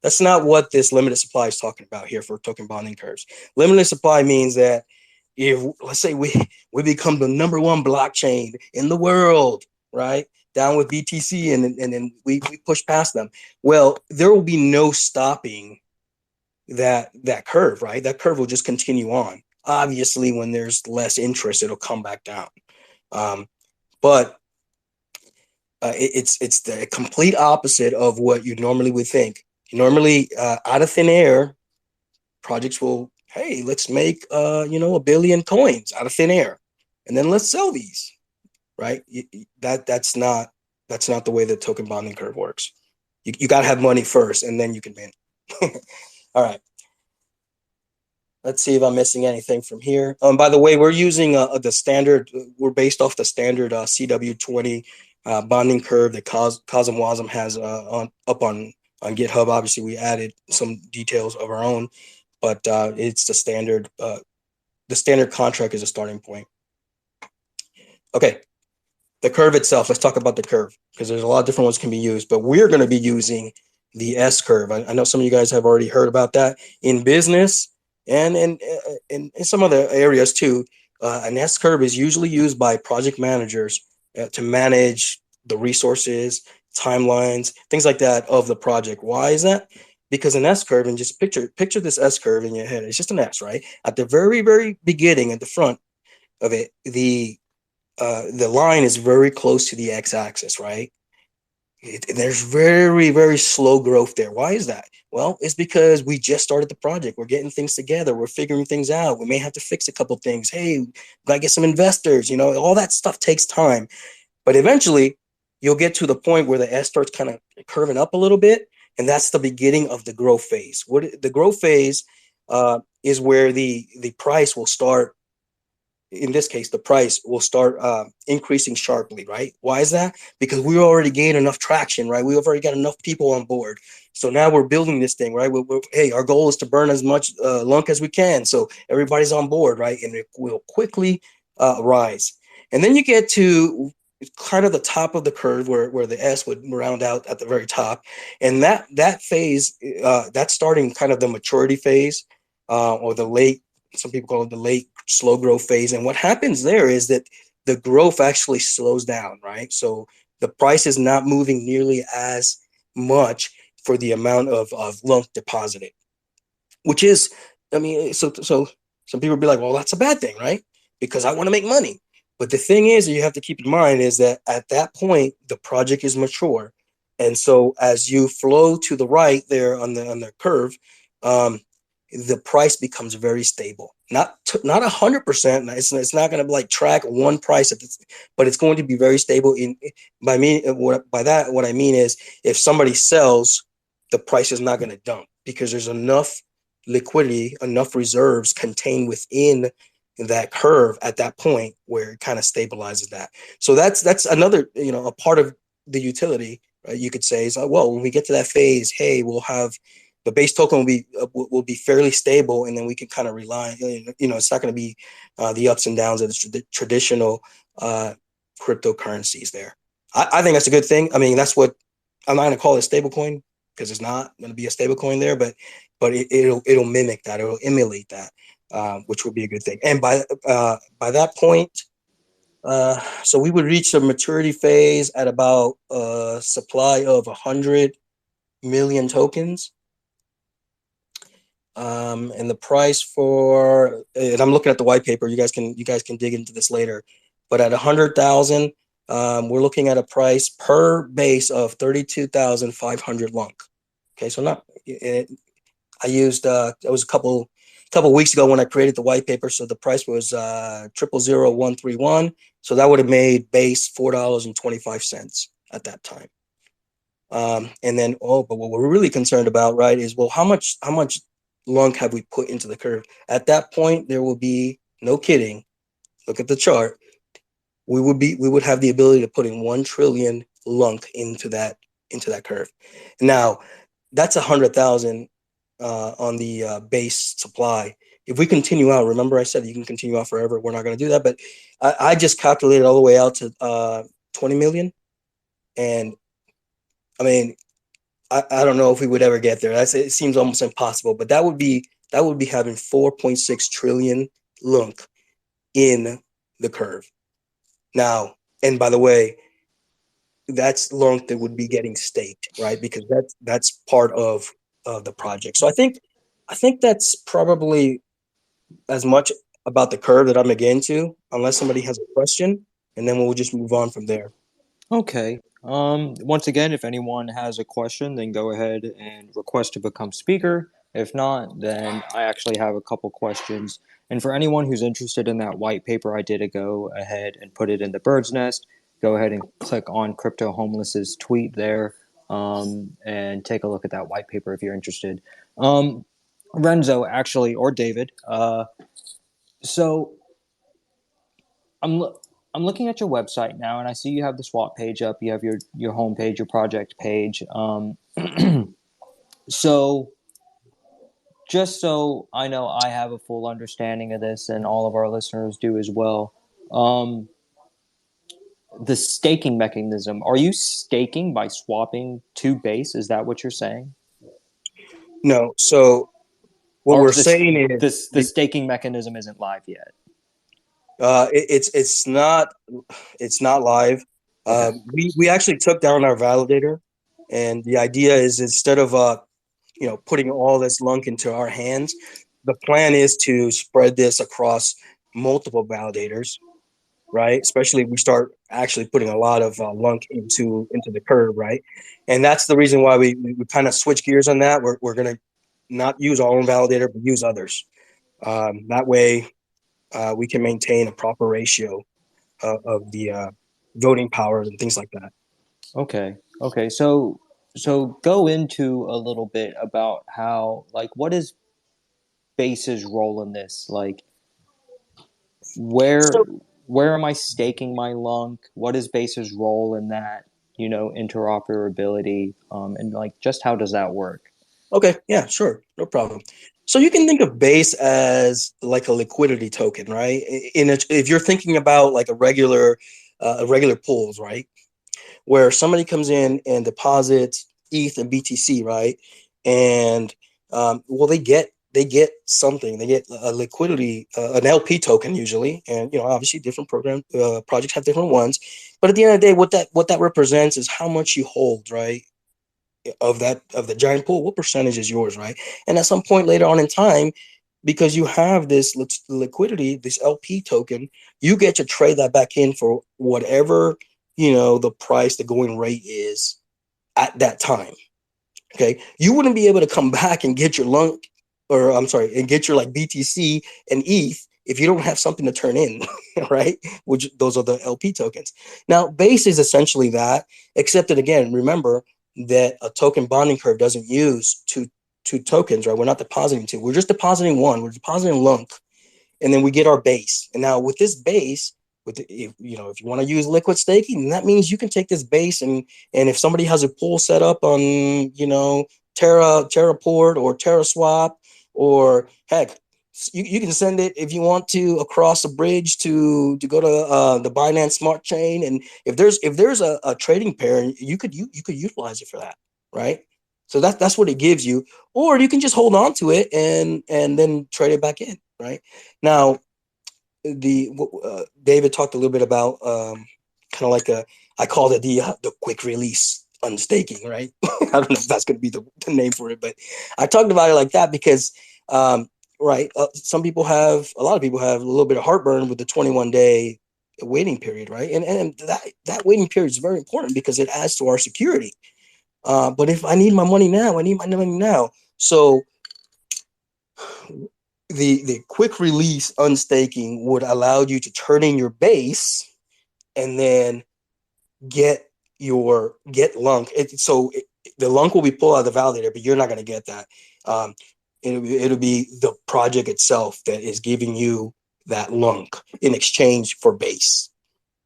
D: that's not what this limited supply is talking about here for token bonding curves. Limited supply means that if, let's say, we become the #1 blockchain in the world, right? Down with BTC, and then we push past them. Well, there will be no stopping that curve, right? That curve will just continue on. Obviously, when there's less interest, it'll come back down. But it's the complete opposite of what you normally would think. Normally, out of thin air, projects will, hey, let's make 1 billion coins out of thin air, and then let's sell these, right? That's not the way the token bonding curve works. You got to have money first, and then you can mint. All right. Let's see if I'm missing anything from here. By the way, we're using the standard. We're based off the standard CW20 bonding curve that Cosm Wasm has on GitHub. Obviously, we added some details of our own, but it's the standard. The standard contract is a starting point. Okay, the curve itself. Let's talk about the curve, because there's a lot of different ones can be used, but we're going to be using the S curve. I know some of you guys have already heard about that in business and in some other areas too. An S curve is usually used by project managers to manage the resources, timelines, things like that of the project. Why is that? Because an S curve, and just picture this S curve in your head. It's just an S, right? At the very, very beginning, at the front of it, the line is very close to the x-axis, right? There's very, very slow growth there. Why is that? Well, it's because we just started the project. We're getting things together. We're figuring things out. We may have to fix a couple things. Hey, gotta get some investors. All that stuff takes time. But eventually, you'll get to the point where the S starts kind of curving up a little bit, and that's the beginning of the growth phase. The growth phase is where the price will start. In this case, the price will start increasing sharply, right? Why is that? Because we already gained enough traction, right? We've already got enough people on board. So now we're building this thing, right? Hey, our goal is to burn as much lunk as we can. So everybody's on board, right? And it will quickly rise. And then you get to kind of the top of the curve where the S would round out at the very top. And that phase, that's starting kind of the maturity phase or the late, some people call it the late slow growth phase. And what happens there is that the growth actually slows down, right? So the price is not moving nearly as much for the amount of lunk deposited, which is, I mean, so some people be like, well, that's a bad thing, right? Because I want to make money. But the thing is, you have to keep in mind is that at that point, the project is mature. And so as you flow to the right there on the curve, the price becomes very stable. Not 100%. It's not going to like track one price, but it's going to be very stable. By that, what I mean is, if somebody sells, the price is not going to dump because there's enough liquidity, enough reserves contained within that curve at that point where it kind of stabilizes that. So that's another, a part of the utility, right? You could say is, well, when we get to that phase, hey, we'll have the base token will be fairly stable, and then we can kind of rely, it's not going to be the ups and downs of the traditional cryptocurrencies there. I think that's a good thing. I mean, that's what I'm not going to call it a stable coin, because it's not going to be a stable coin there, but it'll mimic that, it'll emulate that, which will be a good thing. And by that point, So we would reach a maturity phase at about a supply of 100 million tokens. And the price for, and I'm looking at the white paper. You guys can dig into this later, but at 100,000, we're looking at a price per base of 32,500 lunk. Okay, so not it, I used it was a couple weeks ago when I created the white paper. So the price was 000131. So that would have made base $4.25 at that time. And then but what we're really concerned about, right, is well, how much lunk have we put into the curve? At that point, there will be, no kidding, look at the chart. We would have the ability to put in 1 trillion lunk into that curve. Now, that's 100,000 on the base supply. If we continue out, remember I said you can continue out forever. We're not going to do that, but I just calculated all the way out to 20 million. And I mean, I don't know if we would ever get there. It seems almost impossible, but that would be having 4.6 trillion lunk in the curve. Now, and by the way, that's lunk that would be getting staked, right? Because that's part of the project. So I think that's probably as much about the curve that I'm getting to, unless somebody has a question, and then we'll just move on from there.
A: Okay. Once again, if anyone has a question, then go ahead and request to become speaker. If not, then I actually have a couple questions. And for anyone who's interested in that white paper, I did go ahead and put it in the bird's nest. Go ahead and click on Crypto Homeless's tweet there, and take a look at that white paper if you're interested. Renzo, actually, or David. So I'm I'm looking at your website now, and I see you have the swap page up. You have your home page, your project page. So just so I know, I have a full understanding of this, and all of our listeners do as well. Um, the staking mechanism. Are you staking by swapping to base? Is that what you're saying?
D: No, so what
A: Or
D: we're
A: this
D: saying is
A: this the staking mechanism isn't live yet?
D: it's not live.
A: Okay.
D: We actually took down our validator, and the idea is instead of putting all this lunk into our hands, the plan is to spread this across multiple validators, right? Especially if we start actually putting a lot of lunk into the curve, right? And that's the reason why we kind of switch gears on that. We're gonna not use our own validator, but use others. That way, we can maintain a proper ratio of the voting power and things like that.
A: Okay. Okay. So go into a little bit about how, like, what is base's role in this? Like, where
D: So,
A: where am I staking my lunk? What is base's role in that? Interoperability, and like, just how does that work?
D: okay, yeah, sure, no problem. So you can think of Base as like a liquidity token, right? If you're thinking about like a regular pools, right, where somebody comes in and deposits ETH and BTC, right, and well, they get something. They get a liquidity, an LP token usually, and obviously different projects have different ones. But at the end of the day, what that represents is how much you hold, right? Of the giant pool, what percentage is yours, right? And at some point later on in time, because you have this liquidity, this LP token, you get to trade that back in for whatever the price, the going rate is at that time. Okay, you wouldn't be able to come back and get your lunk, or I'm sorry, and get your like BTC and ETH if you don't have something to turn in, right? Which those are the LP tokens. Now, Base is essentially that, except that again, remember that a token bonding curve doesn't use two tokens, right? We're not depositing two. We're just depositing one. We're depositing lunk, and then we get our base. And now with this base, if you want to use liquid staking, that means you can take this base and if somebody has a pool set up on Terraport or TerraSwap, or heck, you can send it if you want to across a bridge to go to the Binance Smart Chain, and if there's a trading pair, you could utilize it for that, right? So that's what it gives you, or you can just hold on to it and then trade it back in, right? Now, David talked a little bit about kind of like I called it the quick release unstaking, right? I don't know if that's going to be the name for it, but I talked about it like that because, right, a lot of people have a little bit of heartburn with the 21-day waiting period, right? And that waiting period is very important because it adds to our security. But if I need my money now, I need my money now. So the quick release unstaking would allow you to turn in your base and then get lunk. The lunk will be pulled out of the validator, but you're not going to get that. It'll be the project itself that is giving you that lunk in exchange for base,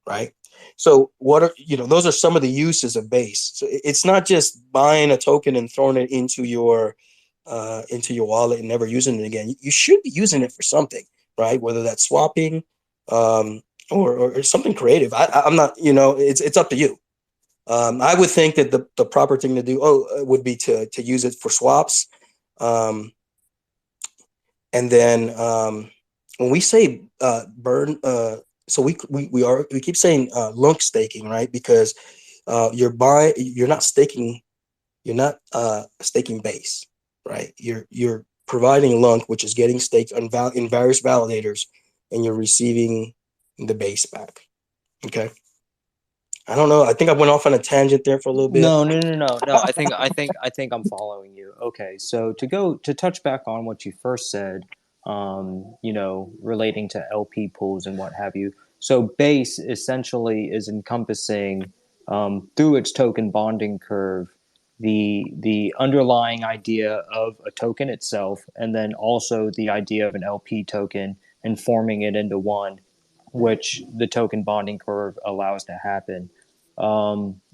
D: right? So those are some of the uses of base. So it's not just buying a token and throwing it into your wallet and never using it again. You should be using it for something, right? Whether that's swapping, or something creative. I'm not, it's up to you. I would think that the proper thing to do would be to use it for swaps. And then when we say burn, so we keep saying lunk staking, right? Because you're not staking base, right? You're providing lunk, which is getting staked in various validators, and you're receiving the base back. Okay. I don't know. I think I went off on a tangent there for a little bit.
A: No. I think I'm following you. Okay, so to touch back on what you first said, relating to LP pools and what have you. So base essentially is encompassing through its token bonding curve the underlying idea of a token itself, and then also the idea of an LP token and forming it into one, which the token bonding curve allows to happen,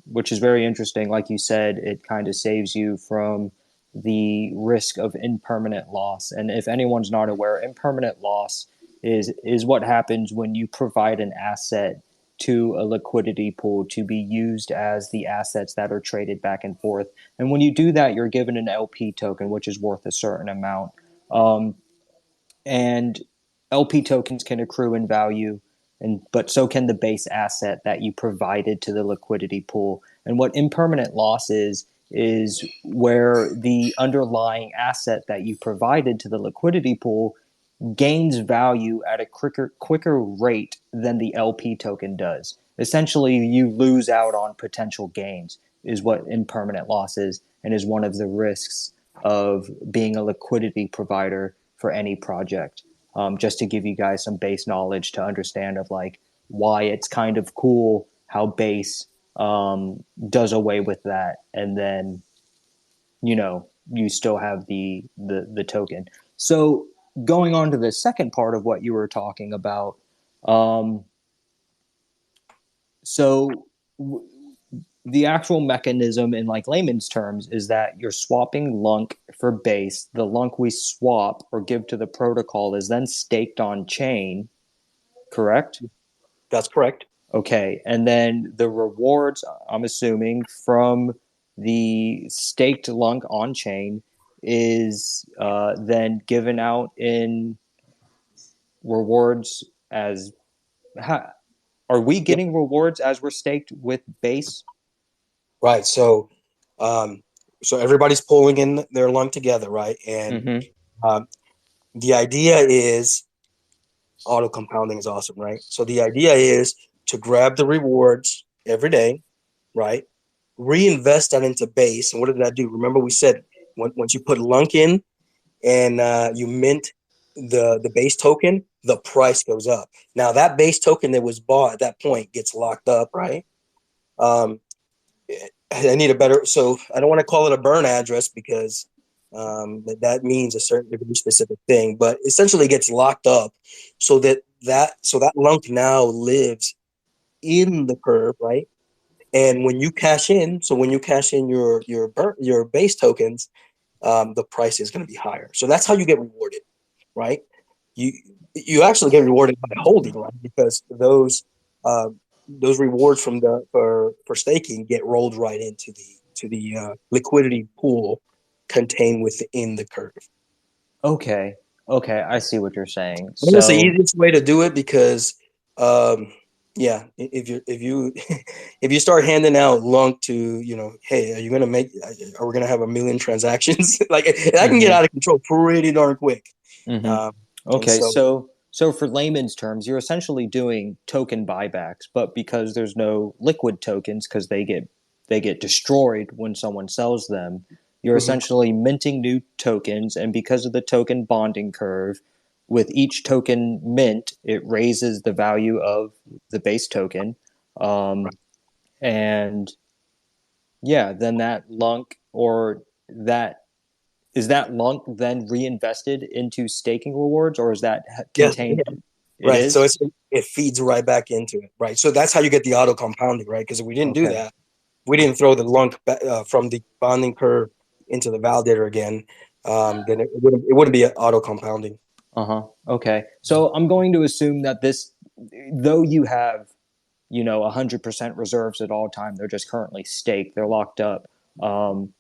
A: which is very interesting. Like you said, it kind of saves you from the risk of impermanent loss. And if anyone's not aware, impermanent loss is what happens when you provide an asset to a liquidity pool to be used as the assets that are traded back and forth. And when you do that, you're given an LP token, which is worth a certain amount. And LP tokens can accrue in value, but so can the base asset that you provided to the liquidity pool. And what impermanent loss is where the underlying asset that you provided to the liquidity pool gains value at a quicker rate than the LP token does. Essentially, you lose out on potential gains, is what impermanent loss is, and is one of the risks of being a liquidity provider for any project. Just to give you guys some base knowledge to understand of like why it's kind of cool how base does away with that, and then you still have the token. So going on to the second part of what you were talking about, so the actual mechanism in like layman's terms is that you're swapping lunk for base. The lunk we swap or give to the protocol is then staked on chain, correct?
D: That's correct.
A: Okay, and then the rewards, I'm assuming, from the staked lunk on chain is then given out in rewards as. Are we
D: Yep.
A: getting rewards as we're staked with base?
D: Right. So everybody's pulling in their lung together, right? And
A: Mm-hmm.
D: the idea is auto compounding is awesome, right? So the idea is to grab the rewards every day, right? Reinvest that into base. And what did that do? Remember, we said once you put lunk in and you mint the base token, the price goes up. Now that base token that was bought at that point gets locked up, right? Um, I need a better, so I don't want to call it a burn address because that means a certain degree specific thing, but essentially gets locked up so that lunk now lives in the curve, right? And when you cash in, your base tokens, the price is going to be higher. So that's how you get rewarded, right? You actually get rewarded by holding, right? Because those rewards for staking get rolled right into the liquidity pool contained within the curve.
A: Okay. Okay, I see what you're saying.
D: I think it's the
A: So,
D: easiest way to do it because, yeah, if you if you start handing out lunk to, hey, are you gonna make? Are we gonna have 1 million transactions? Like that can get
A: mhm,
D: out of control pretty darn quick.
A: mhm.
D: Um, and
A: Okay,
D: so,
A: so for layman's terms, you're essentially doing token buybacks, but because there's no liquid tokens because they get destroyed when someone sells them, you're
D: mhm,
A: essentially minting new tokens, and because of the token bonding curve, with each token mint, it raises the value of the base token. Um, and yeah, then that lunk or that is that lunk then reinvested into staking rewards, or is that
D: yeah,
A: contained? It
D: right. So
A: is.
D: it feeds right back into it, right? So that's how you get the auto compounding, right? Because if we didn't do
A: Okay.
D: that, we didn't throw the lunk from the bonding curve into the validator again, then it wouldn't be auto compounding.
A: Uh-huh. Okay. So I'm going to assume that this, though you have, 100% reserves at all time, they're just currently staked, they're locked up. Um,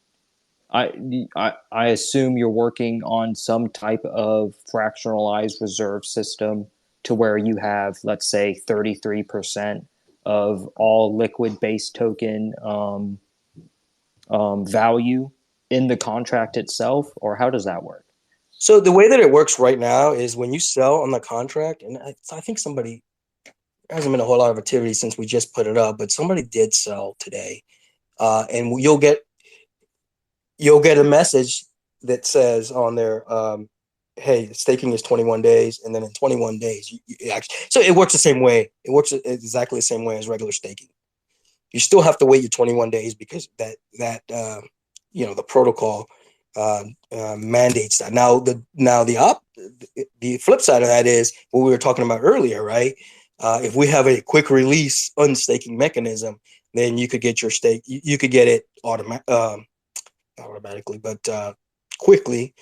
A: I assume you're working on some type of fractionalized reserve system to where you have, let's say, 33% of all liquid base token value in the contract itself, or how does that work?
D: So the way that it works right now is when you sell on the contract, and I think somebody, there hasn't been a whole lot of activity since we just put it up, but somebody did sell today, and you'll get a message that says on there, hey, staking is 21 days, and then in 21 days, so it works the same way. It works exactly the same way as regular staking. You still have to wait your 21 days because the protocol mandates that. The flip side of that is what we were talking about earlier, right? If we have a quick release unstaking mechanism, then you could get your stake. You could get it automatically, but quickly.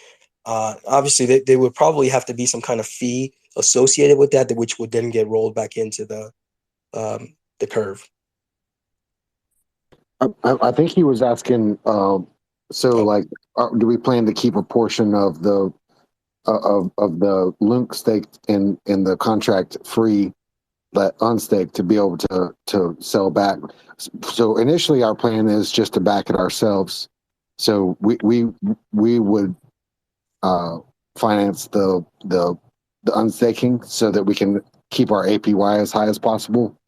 D: Obviously, there would probably have to be some kind of fee associated with that, which would then get rolled back into the curve.
C: I think he was asking. So,
D: Oh,
C: like, do we plan to keep a portion of the link staked in the contract free, that unstaked, to be able to sell back? So initially, our plan is just to back it ourselves. So we would finance the unstaking so that we can keep our APY as high as possible.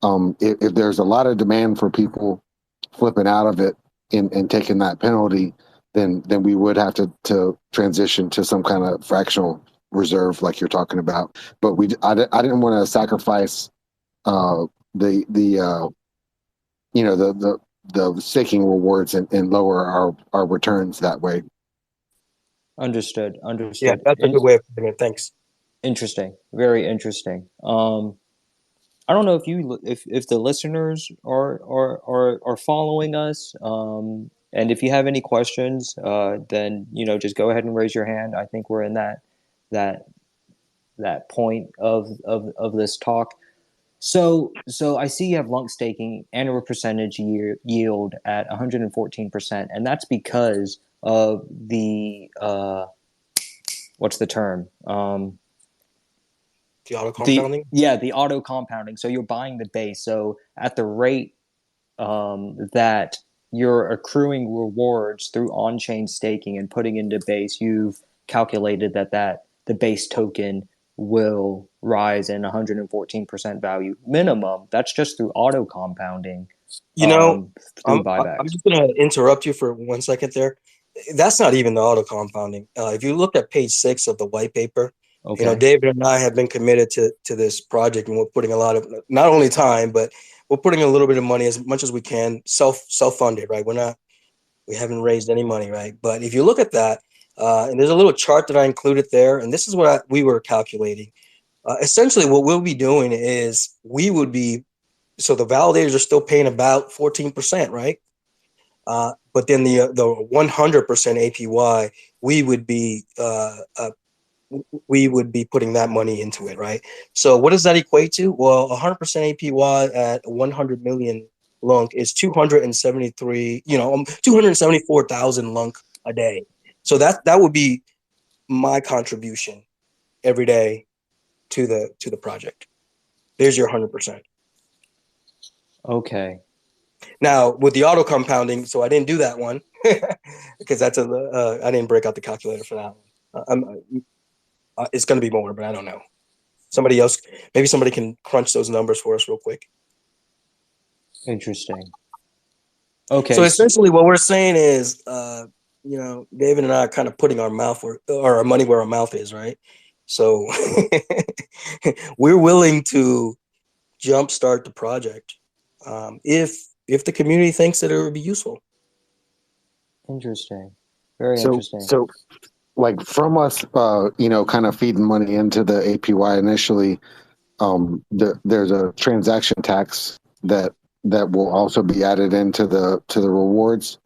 C: If there's a lot of demand for people flipping out of it and taking that penalty, then we would have to transition to some kind of fractional reserve like you're talking about. But I didn't want to sacrifice the the staking rewards and lower our returns that way.
A: Understood.
D: yeah,
A: Understood.
D: that's a good way of putting it. Thanks.
A: Interesting. Very interesting. I don't know if the listeners are following us. And if you have any questions, then just go ahead and raise your hand. I think we're in that that point of this talk. So I see you have lunk staking annual percentage yield at 114%, and that's because of the what's the term?
D: The auto
A: The
D: compounding.
A: Yeah, the auto compounding. So you're buying the base. So at the rate that you're accruing rewards through on-chain staking and putting into base, you've calculated that the base token will rise in 114% value minimum. That's just through auto compounding,
D: You know,
A: through
D: I'm
A: buybacks.
D: just gonna interrupt you for 1 second there. That's not even the auto compounding. If you look at page 6 of the white paper,
A: Okay.
D: David and I have been committed to this project, and we're putting a lot of not only time, but we're putting a little bit of money as much as we can, self funded, right? We haven't raised any money, right? But if you look at that, and there's a little chart that I included there, and this is what we were calculating. Essentially, what we'll be doing is so the validators are still paying about 14%, right? But then the 100% APY, we would be putting that money into it, right? So what does that equate to? Well, 100% APY at 100 million lunk is 274,000 lunk a day. So that would be my contribution every day to the project. There's your 100%.
A: Okay.
D: Now with the auto compounding, so I didn't do that one because that's I didn't break out the calculator for that one. It's going to be more, but I don't know. Somebody else, maybe somebody can crunch those numbers for us real quick.
A: Interesting. Okay.
D: So essentially, what we're saying is, David and I are kind of putting our our money where our mouth is, right? So we're willing to jumpstart the project if the community thinks that it would be useful.
A: Interesting. Very
C: So,
A: interesting.
C: so like from us, kind of feeding money into the APY initially, there's a transaction tax that will also be added into the rewards.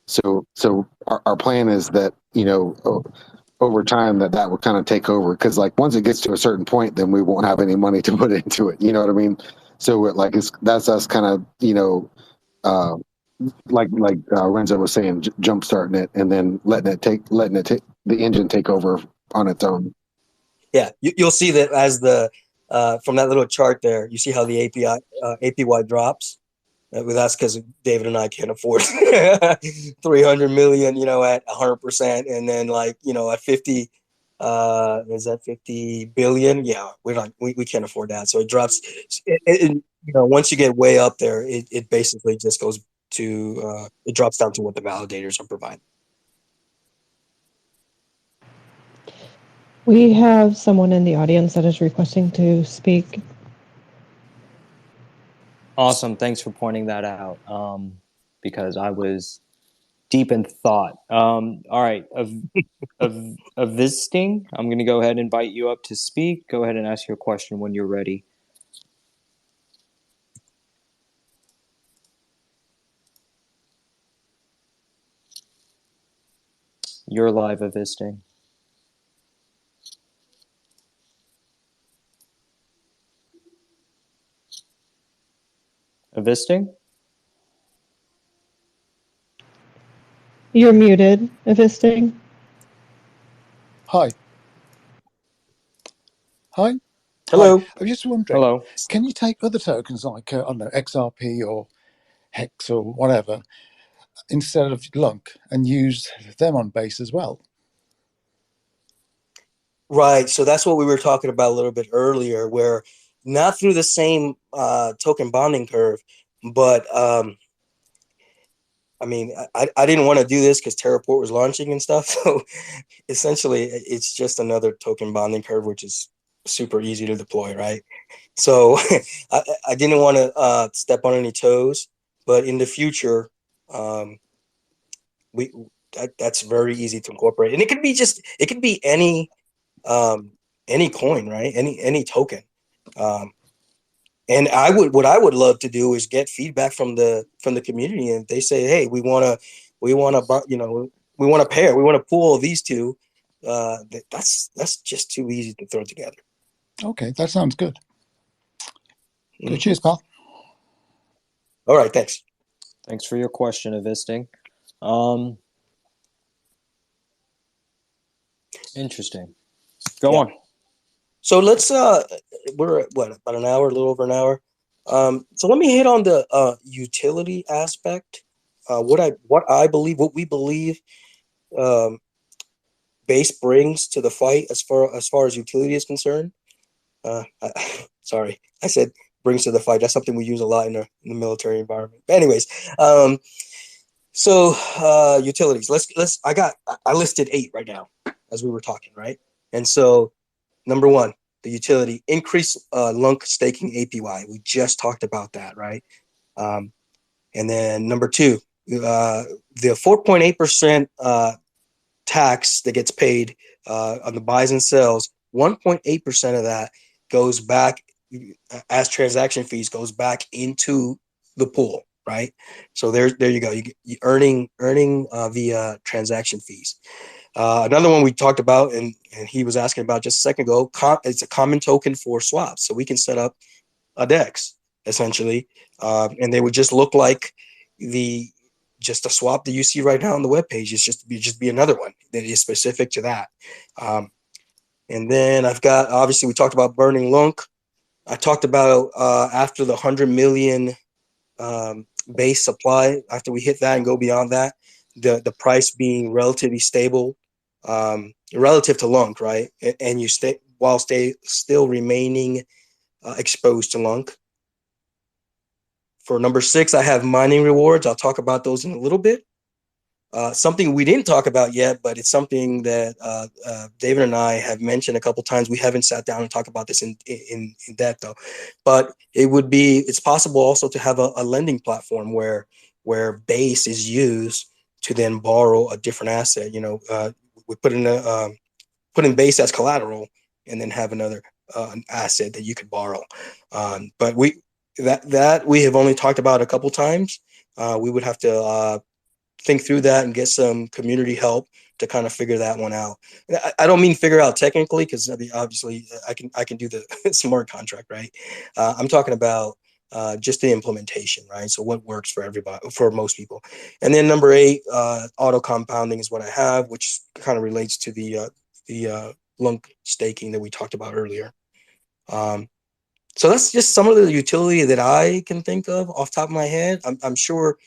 C: So our plan is that over time that will kind of take over, because like once it gets to a certain point, then we won't have any money to put into it. You know what I mean? So that's us kind of uh, like Renzo was saying, jump starting it and then letting it take the engine take over on its own.
D: Yeah, you'll see that as from that little chart there, you see how the APY drops. That's because David and I can't afford 300 million, at 100%, and then at 50, is that 50 billion? Yeah, we can't afford that. So it drops. Once you get way up there, it basically just goes to it drops down to what the validators are providing.
B: We have someone in the audience that is requesting to speak.
A: Awesome. Thanks for pointing that out. Because I was deep in thought. All right. Of visiting, I'm going to go ahead and invite you up to speak. Go ahead and ask your question when you're ready. You're live, of visiting. Of visiting?
B: You're muted, Evisting.
E: Hi. Hi.
D: Hello.
E: Hi. I was just wondering,
A: Hello.
E: can you take other tokens like, I don't know, XRP or Hex or whatever, instead of Lunk, and use them on base as well?
D: Right. So that's what we were talking about a little bit earlier, where not through the same token bonding curve, but I didn't want to do this because Terraport was launching and stuff. So essentially, it's just another token bonding curve, which is super easy to deploy, right? So I didn't want to step on any toes, but in the future, that's very easy to incorporate, and it could be any coin, right? Any token. And what I would love to do is get feedback from the community, and if they say, hey, we want to pair, we want to pool these two. That's just too easy to throw together.
E: Okay, that sounds good. Good. Cheers, pal.
D: All right, thanks.
A: Thanks for your question, Evisting. Interesting. Go on.
D: So let's we're at about an hour, a little over an hour. So let me hit on the utility aspect. What we believe base brings to the fight as far as utility is concerned. Sorry, I said brings to the fight. That's something we use a lot in the military environment. But anyways, so utilities. I listed 8 right now as we were talking, right? And so number 1, the utility, increase Lunk staking APY. We just talked about that, right? And then number 2, the 4.8% tax that gets paid on the buys and sells, 1.8% of that goes back as transaction fees, goes back into the pool, right? So there you go. You earning via transaction fees. Another one we talked about, and he was asking about just a second ago, it's a common token for swaps. So we can set up a DEX, essentially, and they would just look like the just a swap that you see right now on the webpage is just be another one that is specific to that. And then I've got, obviously we talked about burning lunk. I talked about after the 100 million base supply, after we hit that and go beyond that, the price being relatively stable relative to lunk, right? And you still remaining exposed to lunk. For number 6, I have mining rewards. I'll talk about those in a little bit. Something we didn't talk about yet, but it's something that David and I have mentioned a couple times. We haven't sat down and talked about this in depth though, but it's possible also to have a lending platform where base is used to then borrow a different asset. We put in base as collateral and then have another an asset that you could borrow. But we have only talked about a couple times. We would have to think through that and get some community help to kind of figure that one out. I don't mean figure out technically, because obviously I can do the smart contract, right? I'm talking about just the implementation, right? So what works for everybody, for most people. And then number 8, auto compounding is what I have, which kind of relates to the lunk staking that we talked about earlier. So that's just some of the utility that I can think of off the top of my head. I'm sure.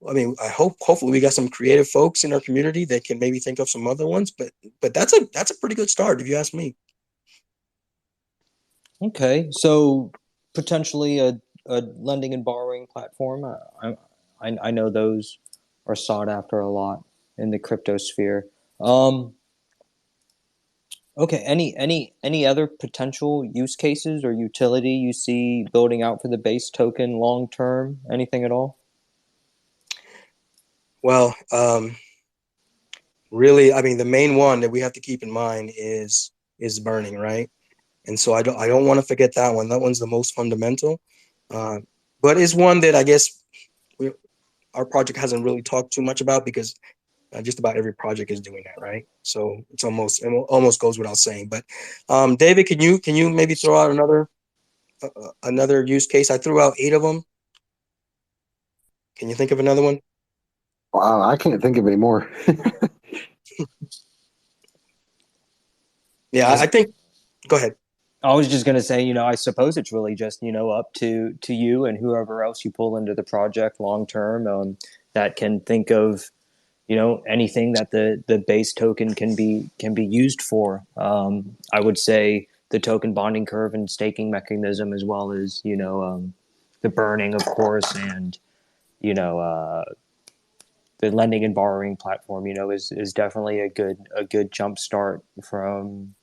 D: I mean, hopefully we got some creative folks in our community that can maybe think of some other ones, but that's a pretty good start if you ask me.
A: Okay, so potentially a lending and borrowing platform. I know those are sought after a lot in the crypto sphere. Okay, any other potential use cases or utility you see building out for the base token long term? Anything at all?
D: Well, really, I mean, the main one that we have to keep in mind is burning, right? And so I don't want to forget that one. That one's the most fundamental, but it's one that I guess our project hasn't really talked too much about, because just about every project is doing that, right? So it almost goes without saying. But David, can you maybe throw out another use case? I threw out 8 of them. Can you think of another one?
C: Wow, I can't think of any more.
D: Yeah, I think. Go ahead.
A: I was just going to say, I suppose it's really just, up to you and whoever else you pull into the project long term, that can think of, anything that the base token can be used for. I would say the token bonding curve and staking mechanism, as well as, the burning, of course, and, the lending and borrowing platform, is definitely a good jump start from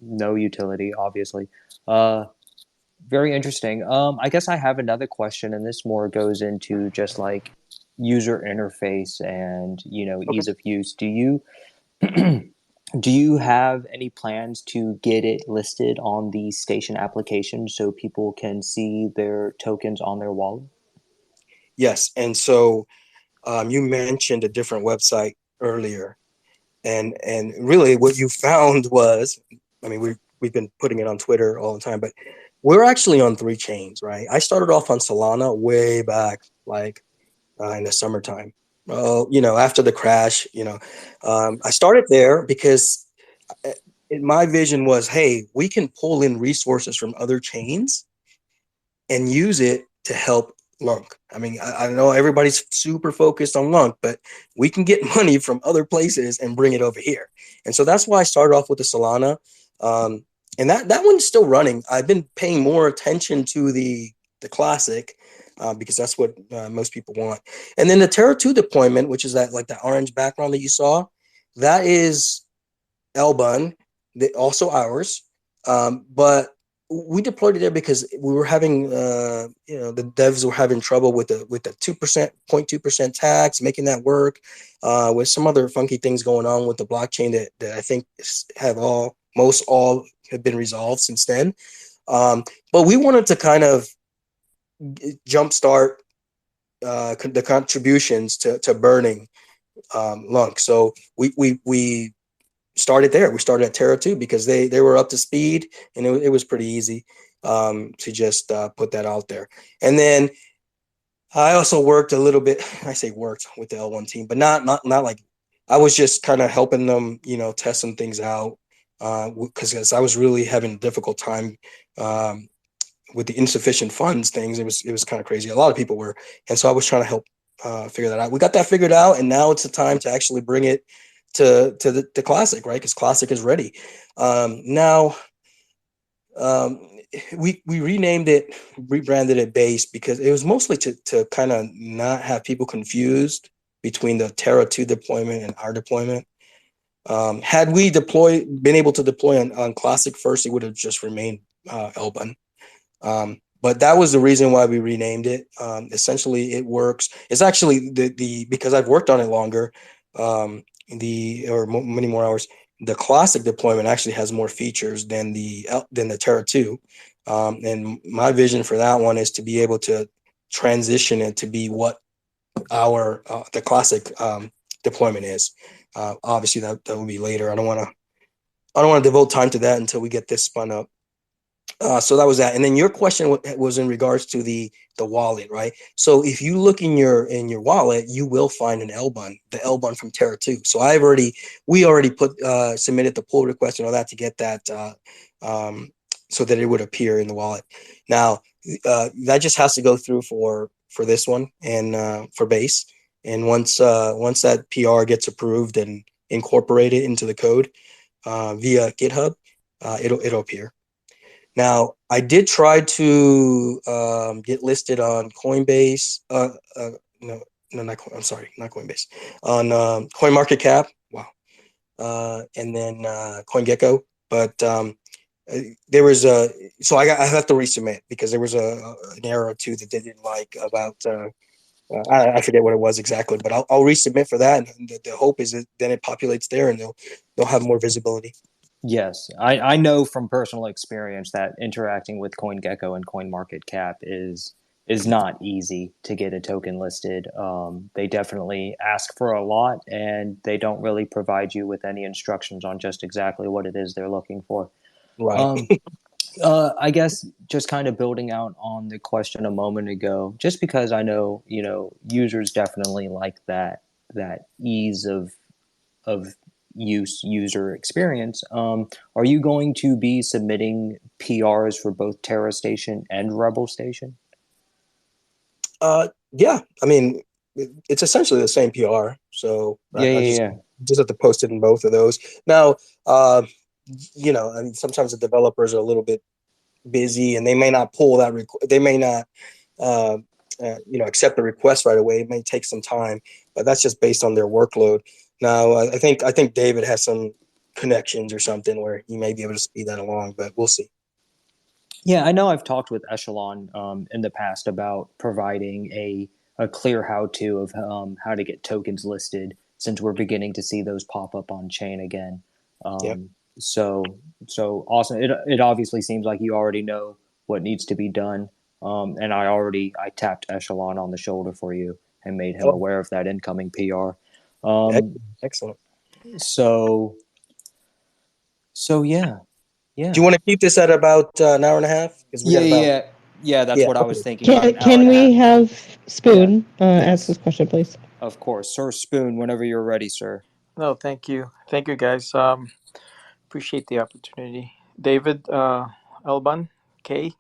A: no utility, obviously. Very interesting. I guess I have another question, and this more goes into just like user interface and
D: Okay.
A: ease of use. Do you do you have any plans to get it listed on the station application so people can see their tokens on their wallet?
D: Yes, and so you mentioned a different website earlier, and really what you found was, I mean, we've been putting it on Twitter all the time, but we're actually on 3 chains, right? I started off on Solana way back, like in the summertime. After the crash, I started there because my vision was, hey, we can pull in resources from other chains and use it to help Lunk. I mean, I know everybody's super focused on Lunk, but we can get money from other places and bring it over here. And so that's why I started off with the Solana. And that one's still running. I've been paying more attention to the classic because that's what most people want. And then the Terra 2 deployment, which is that orange background that you saw, that is Elbun, also ours. But we deployed it there because we were having, the devs were having trouble with the 2%, 0.2% tax, making that work, with some other funky things going on with the blockchain that I think most all have been resolved since then. But we wanted to kind of jumpstart the contributions to burning Lunk. So we started there. We started at Terra 2 because they were up to speed, and it was pretty easy to just put that out there. And then I also worked a little bit. I say worked with the L1 team, but not like I was just kind of helping them, test some things out. Because I was really having a difficult time um, with the insufficient funds things. It was kind of crazy. A lot of people were, and so I was trying to help figure that out. We got that figured out, and now it's the time to actually bring it to the classic, right? Because classic is ready. Now um, we renamed it, rebranded it base because it was mostly to kind of not have people confused between the Terra 2 deployment and our deployment. Had we been able to deploy on Classic first, it would have just remained Elbun. But that was the reason why we renamed it. Essentially, it works. It's actually the because I've worked on it longer, many more hours. The classic deployment actually has more features than the Terra 2. And my vision for that one is to be able to transition it to be what the classic deployment is. Obviously, that will be later. I don't want to devote time to that until we get this spun up. So that was that, and then your question was in regards to the wallet, right? So if you look in your wallet, you will find an the L bun from Terra 2. So we already submitted the pull request and all that to get that, so that it would appear in the wallet. Now that just has to go through for this one and for base, and once that PR gets approved and incorporated into the code via GitHub, it'll appear. Now, I did try to get listed on Coinbase. No, no, I'm sorry, not Coinbase. On CoinMarketCap. Wow. And then CoinGecko. But there was so I have to resubmit because there was an error or two that they didn't like about. I forget what it was exactly, but I'll resubmit for that. And the hope is that then it populates there and they'll have more visibility.
A: Yes, I know from personal experience that interacting with CoinGecko and CoinMarketCap is not easy to get a token listed. They definitely ask for a lot, and they don't really provide you with any instructions on just exactly what it is they're looking for.
D: Right.
A: Um, I guess just kind of building out on the question a moment ago, just because I know users definitely like that ease of user experience. Are you going to be submitting PRs for both Terra Station and Rebel Station?
D: Yeah. I mean, it's essentially the same PR. So
A: Yeah,
D: I
A: yeah,
D: just
A: yeah.
D: have to post it in both of those. Now, uh, I mean, sometimes the developers are a little bit busy and they may not pull that. They may not, uh, accept the request right away. It may take some time, but that's just based on their workload. Now, I think David has some connections or something where he may be able to speed that along, but we'll see.
A: Yeah, I know I've talked with Echelon in the past about providing a clear how-to of how to get tokens listed since we're beginning to see those pop up on chain again.
D: Yeah.
A: So so awesome. It obviously seems like you already know what needs to be done. And I tapped Echelon on the shoulder for you and made him
D: Oh,
A: aware of that incoming PR. Um,
D: excellent.
A: so so yeah,
D: Do you
A: yeah.
D: want to keep this at about an hour and a half? Because we
A: Yeah,
D: got
A: yeah,
D: about,
A: yeah. Yeah, that's
D: yeah.
A: what I
D: Okay.
A: was thinking, about
B: Can
A: an hour
B: can
A: and a half.
B: we have
A: Yeah.
B: Spoon ask
A: Yes.
B: this question, please?
A: Of course. Sir Spoon, whenever you're ready, sir.
F: No, thank you. Thank you, guys. Appreciate the opportunity. David, Elban, Kay,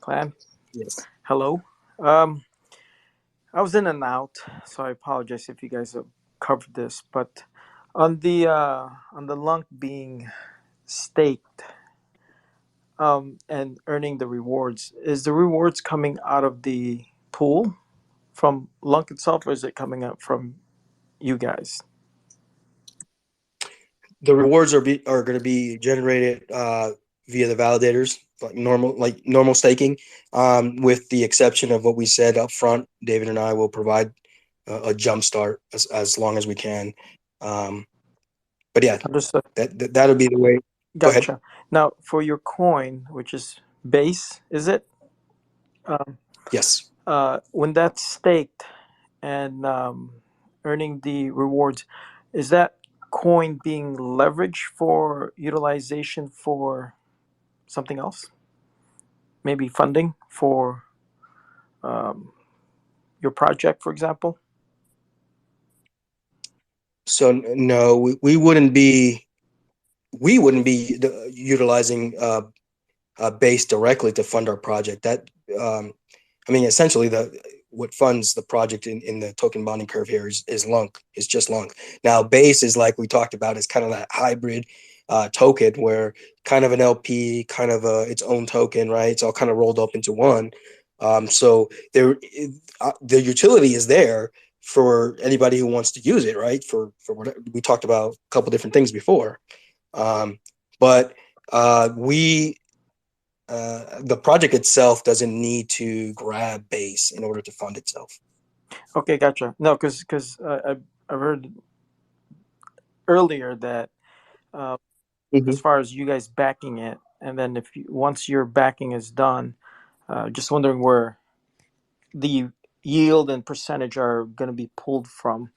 F: Clan,
D: Yes.
F: hello. I was in and out, so I apologize if you guys have covered this. But on the lunk being staked and earning the rewards, is the rewards coming out of the pool from lunk itself, or is it coming up from you guys?
D: The rewards are going to be generated via the validators, like normal staking, with the exception of what we said up front. David and I will provide a jump start as long as we can. Um, but yeah,
F: Understood.
D: that'll be the way. Go ahead.
F: Gotcha. Now, for your coin, which is base, is it? Um,
D: Yes.
F: when that's staked and earning the rewards, is that coin being leveraged for utilization for something else? Maybe funding for um, your project, for example?
D: So no, we wouldn't be utilizing base directly to fund our project. That I mean, essentially, what funds the project in the token bonding curve here is Lunk. It's just Lunk. Now, base is like we talked about, is kind of that hybrid token where kind of an LP, kind of its own token, right? It's all kind of rolled up into one. So the utility is there for anybody who wants to use it, right? For what we talked about a couple different things before, but we the project itself doesn't need to grab base in order to fund itself.
F: Okay, gotcha. No, because I've heard earlier that as far as you guys backing it, and then once your backing is done, just wondering where the yield and percentage are going to be pulled from.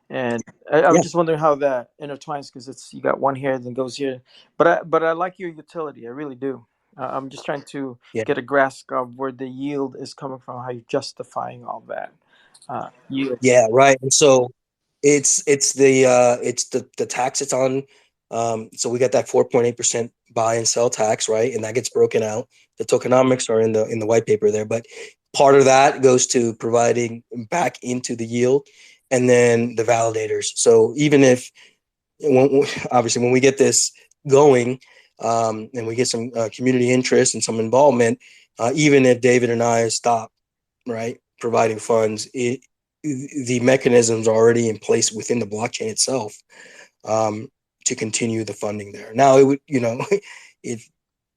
F: And I was
D: Yeah,
F: just wondering how that intertwines, because it's you got one here, then goes here. But I like your utility, I really do. I'm just trying to
D: yeah,
F: get a grasp of where the yield is coming from, how you're justifying all that yield.
D: yeah, right. And so it's the tax it's on. So we got that 4.8% buy and sell tax, right? And that gets broken out. The tokenomics are in the white paper there, but part of that goes to providing back into the yield, and then the validators. So even if obviously when we get this going, and we get some community interest and some involvement, even if David and I stop, right, providing funds, the mechanisms are already in place within the blockchain itself, to continue the funding there. Now, it would,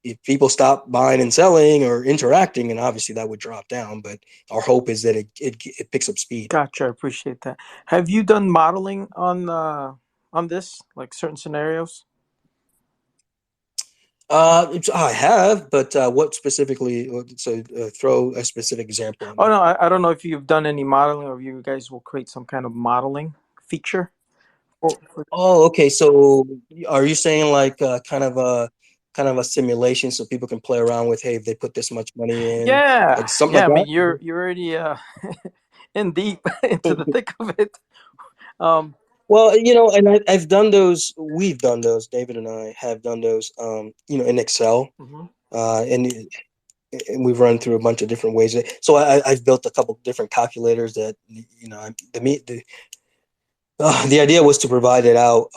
D: if people stop buying and selling or interacting, and obviously that would drop down. But our hope is that it picks up speed.
F: Gotcha, I appreciate that. Have you done modeling on this, like certain scenarios?
D: I have, but what specifically? So throw a specific example on
F: Oh
D: that.
F: no, I don't know if you've done any modeling, or if you guys will create some kind of modeling feature.
D: Oh, okay. So are you saying like kind of a simulation so people can play around with, hey, if they put this much money in,
F: Yeah,
D: like something
F: yeah.
D: like
F: I mean,
D: that?
F: you're already in deep into the thick of it. Um,
D: Well, and I've done those. We've done those. David and I have done those. In Excel,
F: mhm.
D: and we've run through a bunch of different ways. So I've built a couple different calculators that the idea was to provide it out,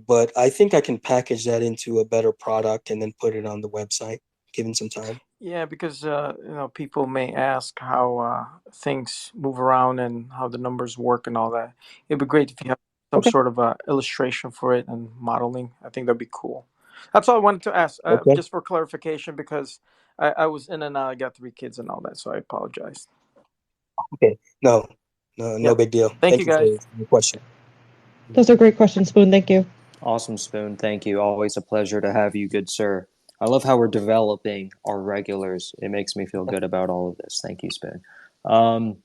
D: but I think I can package that into a better product and then put it on the website, given some time.
F: Yeah, because people may ask how things move around and how the numbers work and all that. It'd be great if you have some
D: Okay.
F: sort of illustration for it and modeling. I think that'd be cool. That's all I wanted to ask,
D: Okay.
F: just for clarification, because I was in and out. I got 3 kids and all that, so I apologize.
D: Okay. No, no,
F: Yeah,
D: no big deal.
F: thank you
D: Thank you for
F: guys.
D: the question.
B: Those are great questions, Spoon. Thank you.
A: Awesome, Spoon. Thank you. Always a pleasure to have you, good sir. I love how we're developing our regulars. It makes me feel good about all of this. Thank you, Spoon. Um,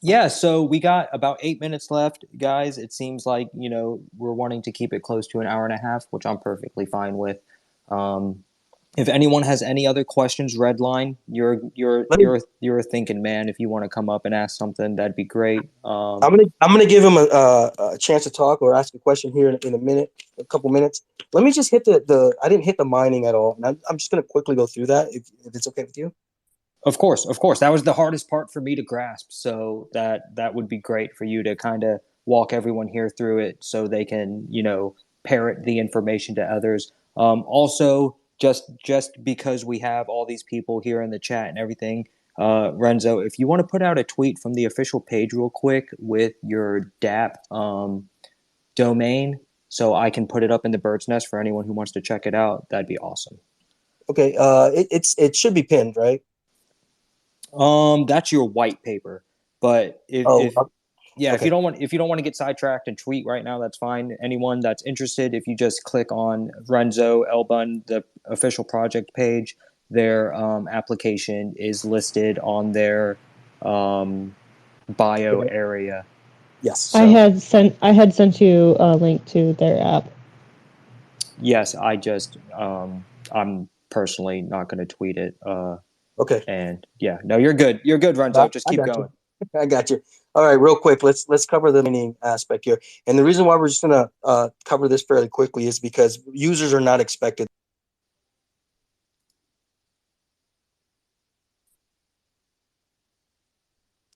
A: yeah, so we got about 8 minutes left, guys. It seems like, we're wanting to keep it close to an hour and a half, which I'm perfectly fine with. Um, if anyone has any other questions, Redline,
D: Let me.
A: you're a thinking man. If you want to come up and ask something, that'd be great.
D: I'm gonna give him a chance to talk or ask a question here in a minute, a couple minutes. Let me just hit the. I didn't hit the mining at all, and I'm just gonna quickly go through that if it's okay with you.
A: Of course, of course. That was the hardest part for me to grasp. So that would be great for you to kind of walk everyone here through it, so they can, parrot the information to others. Also, just because we have all these people here in the chat and everything, Renzo, if you want to put out a tweet from the official page real quick with your DApp domain, so I can put it up in the bird's nest for anyone who wants to check it out, that'd be awesome.
D: Okay. It should be pinned, right?
A: That's your white paper. But
D: Oh,
A: if you
D: okay.
A: don't want to get sidetracked and tweet right now, that's fine. Anyone that's interested, if you just click on Renzo Elbun, the official project page, their application is listed on their bio
D: Okay.
A: area.
D: Yes.
A: So,
B: I had sent you a link to their app.
A: yes, I'm personally not going to tweet it.
D: Okay.
A: And yeah, no, you're good. You're good, Renzo. Just
D: I
A: keep
D: got
A: going.
D: you. I got you. All right, real quick, let's cover the mining aspect here. And the reason why we're just gonna cover this fairly quickly is because users are not expected.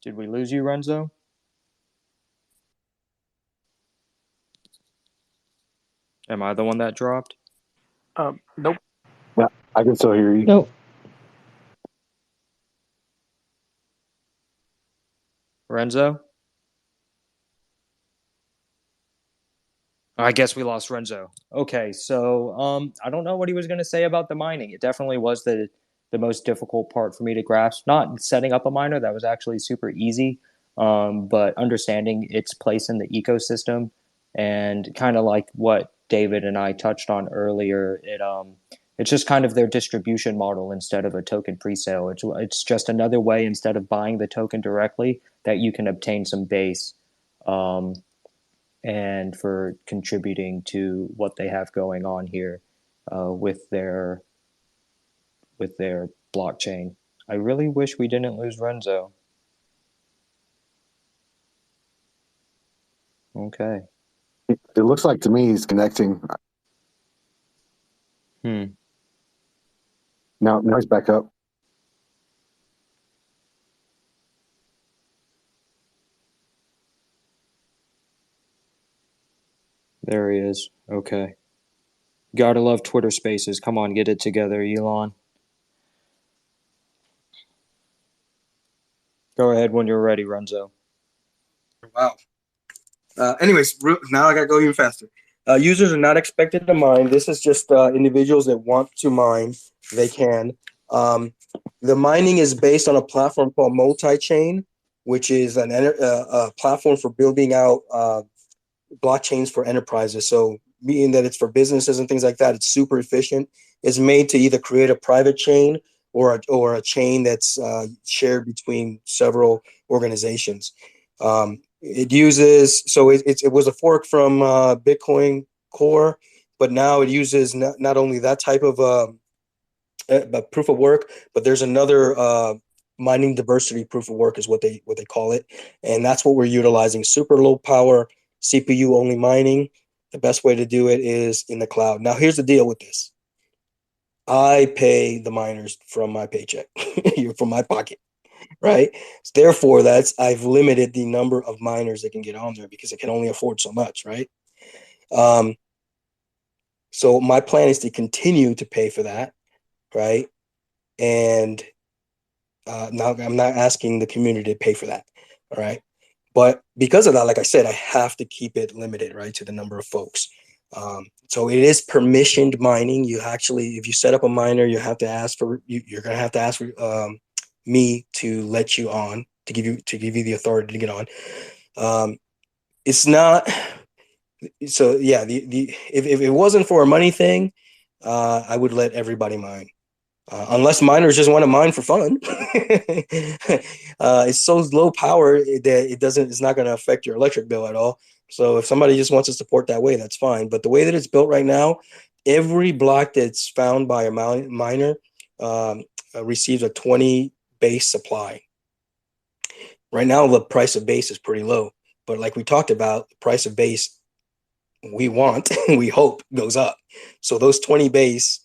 A: Did we lose you, Renzo? Am I the one that dropped?
F: Nope.
C: Yeah, I can still hear you.
B: Nope.
A: Renzo? I guess we lost Renzo. Okay, so I don't know what he was going to say about the mining. It definitely was the most difficult part for me to grasp. Not setting up a miner, that was actually super easy, but understanding its place in the ecosystem and kind of like what David and I touched on earlier. It's just kind of their distribution model instead of a token presale. It's just another way instead of buying the token directly that you can obtain some base. Um, and for contributing to what they have going on here with their blockchain. I really wish we didn't lose Renzo. Okay.
C: It looks like to me he's connecting.
A: Hmm.
C: Now he's back up.
A: There he is. Okay. Gotta love Twitter Spaces. Come on, get it together, Elon. Go ahead when you're ready, Renzo.
D: Wow. Anyways, now I gotta go even faster. Users are not expected to mine. This is just individuals that want to mine. They can. The mining is based on a platform called multi-chain, which is a platform for building out blockchains for enterprises. So meaning that it's for businesses and things like that, it's super efficient. It's made to either create a private chain or a chain that's shared between several organizations. It uses it was a fork from Bitcoin Core, but now it uses not only that type of proof of work, but there's another mining diversity proof of work is what they call it, and that's what we're utilizing. Super low power CPU only mining. The best way to do it is in the cloud. Now, here's the deal with this. I pay the miners from my paycheck, from my pocket, right? Therefore, I've limited the number of miners that can get on there because I can only afford so much, right? Um, so my plan is to continue to pay for that, right? And now I'm not asking the community to pay for that, all right? But because of that, like I said, I have to keep it limited, right, to the number of folks. So it is permissioned mining. You actually, if you set up a miner, you have to ask for you're going to have to ask for me to let you on to give you the authority to get on. It's not so yeah. The if it wasn't for a money thing, I would let everybody mine. Unless miners just want to mine for fun. It's so low power that it's not going to affect your electric bill at all. So if somebody just wants to support that way, that's fine. But the way that it's built right now, every block that's found by a miner receives a 20 base supply. Right now, the price of base is pretty low. But like we talked about, the price of base we want, we hope goes up. So those 20 base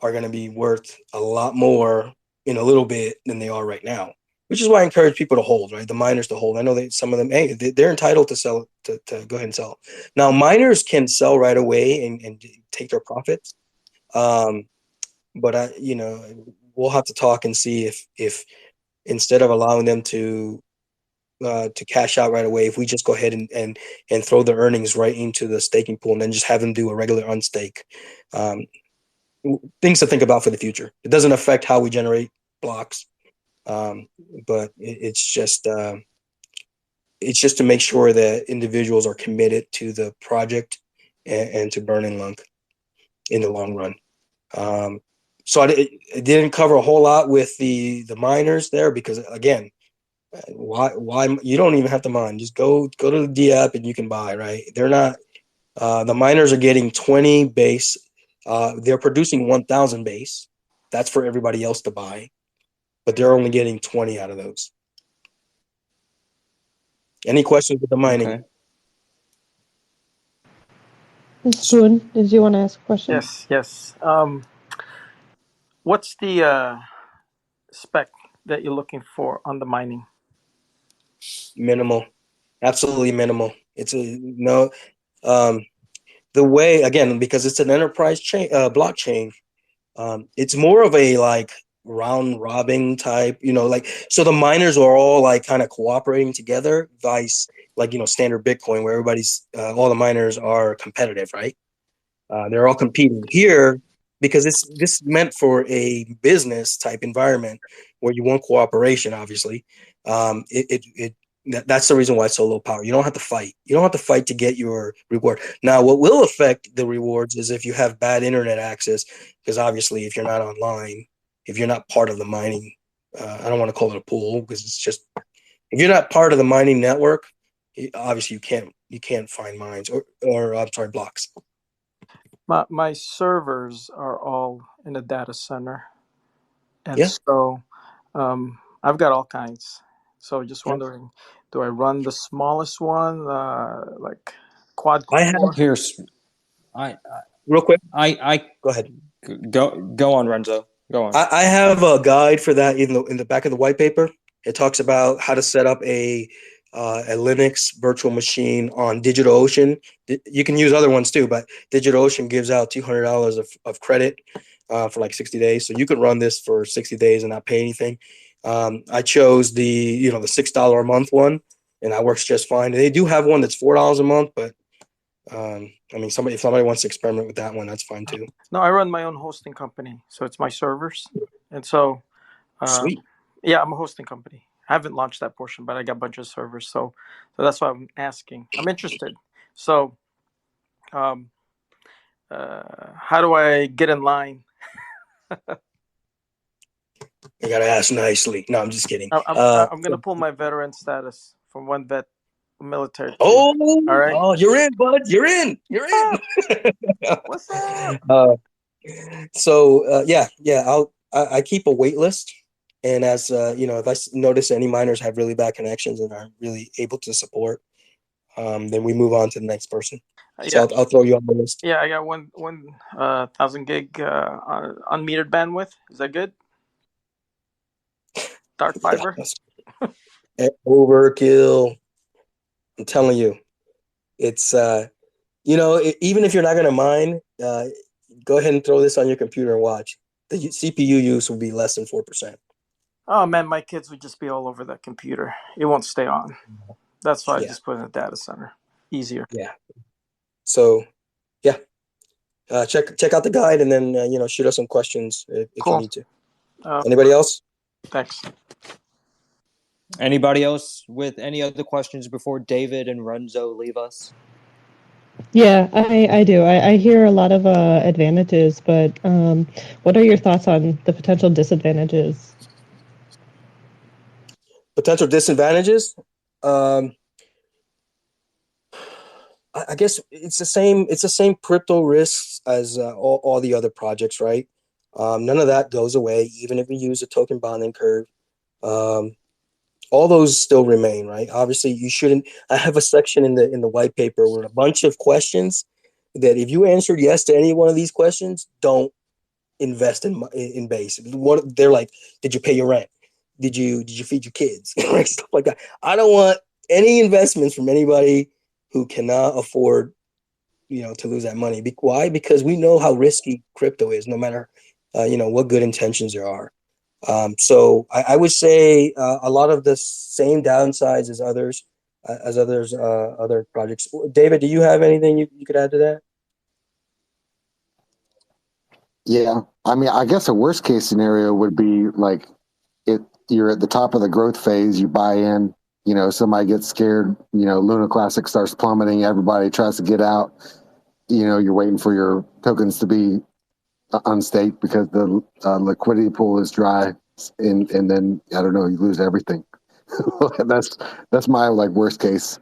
D: are going to be worth a lot more in a little bit than they are right now, which is why I encourage people to hold, right? The miners to hold. I know that some of them, hey, they're entitled to sell, to go ahead and sell. Now, miners can sell right away and take their profits. But we'll have to talk and see if instead of allowing them to cash out right away, if we just go ahead and throw the earnings right into the staking pool and then just have them do a regular unstake. Things to think about for the future. It doesn't affect how we generate blocks, but it's just to make sure that individuals are committed to the project and to burning lunk in the long run. So I didn't cover a whole lot with the miners there because again, why you don't even have to mine. Just go to the D app and you can buy. Right? They're not. The miners are getting 20 base. They're producing 1,000 base. That's for everybody else to buy, but they're only getting 20 out of those. Any questions with the mining?
A: Okay.
B: Spoon, did you want to ask a question?
F: Yes. What's the spec that you're looking for on the mining?
D: Minimal, absolutely minimal. It's a no. The way, again, because it's an enterprise chain blockchain, it's more of a like round robin type, like, so the miners are all like kind of cooperating together, vice like, standard Bitcoin where everybody's all the miners are competitive, right? They're all competing here because this meant for a business type environment where you want cooperation. Obviously, that's the reason why it's so low power. You don't have to fight. You don't have to fight to get your reward. Now, what will affect the rewards is if you have bad internet access, because obviously, if you're not online, if you're not part of the mining, I don't want to call it a pool because it's just if you're not part of the mining network, obviously you can't find mines or I'm sorry, blocks.
F: My servers are all in a data center, and
D: Yeah.
F: so I've got all kinds. So just
D: Yeah.
F: wondering, do I run the smallest one, like quad
D: I have
F: core?
A: Here's I
D: real quick.
A: I
D: Go ahead.
A: go on, Renzo. Go on.
D: I have a guide for that in the back of the white paper. It talks about how to set up a Linux virtual machine on DigitalOcean. You can use other ones too, but DigitalOcean gives out $200 of credit for like 60 days. So you could run this for 60 days and not pay anything. I chose the $6 a month one, and that works just fine. They do have one that's $4 a month, but I mean, if somebody wants to experiment with that one, that's fine too.
F: No, I run my own hosting company, so it's my servers, and so
D: Sweet.
F: yeah, I'm a hosting company. I haven't launched that portion, but I got a bunch of servers, so that's why I'm asking. I'm interested. So, um, how do I get in line?
D: I gotta ask nicely. No, I'm just kidding.
F: I'm gonna pull my veteran status from one vet military to two. All right.
D: You're in, bud. You're in. You're in.
F: What's up?
D: Yeah, I keep a wait list, and as if I notice any miners have really bad connections and aren't really able to support, then we move on to the next person. So
F: Yeah,
D: I'll throw you on the list.
F: yeah. I got one 1,000 gig unmetered bandwidth. Is that good? Dark
D: Yeah,
F: fiber.
D: that's overkill. I'm telling you, it's even if you're not gonna mine, go ahead and throw this on your computer and watch. The CPU use will be less than 4%.
F: Oh man, my kids would just be all over that computer. It won't stay on. That's why I
D: Yeah,
F: just put it in a data center. Easier.
D: yeah. So yeah, check out the guide and then shoot us some questions if you
F: Cool.
D: need to. Anybody else?
F: Thanks.
A: Anybody else with any other questions before David and Renzo leave us?
B: Yeah, I do. I hear a lot of advantages, but what are your thoughts on the potential disadvantages?
D: Potential disadvantages? Um, I guess it's the same. It's the same crypto risks as all the other projects, right? None of that goes away, even if we use a token bonding curve. Um, all those still remain, right? Obviously, you shouldn't. I have a section in the white paper with a bunch of questions that if you answered yes to any one of these questions, don't invest in base. They're like, did you pay your rent? Did you feed your kids? Stuff like that. I don't want any investments from anybody who cannot afford to lose that money. Why? Because we know how risky crypto is, no matter what good intentions there are. So I would say a lot of the same downsides as other projects. David, do you have anything you could add to that?
C: Yeah, I mean, I guess a worst case scenario would be like it. You're at the top of the growth phase. You buy in. Somebody gets scared. Luna Classic starts plummeting. Everybody tries to get out. You're waiting for your tokens to be unstaked because the liquidity pool is dry, and then I don't know, you lose everything. that's my like worst case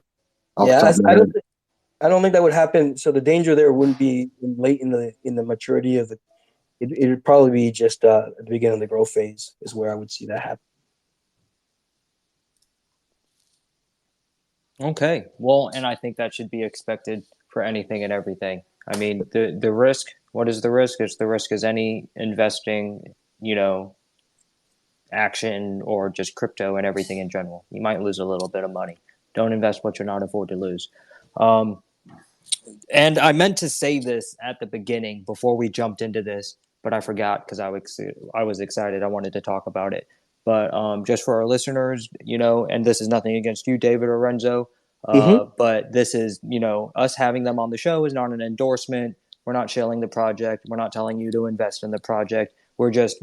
C: off the
D: Yeah,
C: top of my
D: I don't.
C: head.
D: I don't think that would happen. So the danger there wouldn't be late in the maturity of the. It would probably be just at the beginning of the growth phase is where I would see that happen.
A: Okay. Well, and I think that should be expected for anything and everything. I mean, the risk, what is the risk? It's the risk as any investing, action or just crypto and everything in general. You might lose a little bit of money. Don't invest what you're not afford to lose. Um, and I meant to say this at the beginning before we jumped into this, but I forgot because I was excited. I wanted to talk about it. But just for our listeners, and this is nothing against you, David or Renzo,
D: Mm-hmm.
A: but this is, us having them on the show is not an endorsement. We're not shilling the project. We're not telling you to invest in the project. We're just,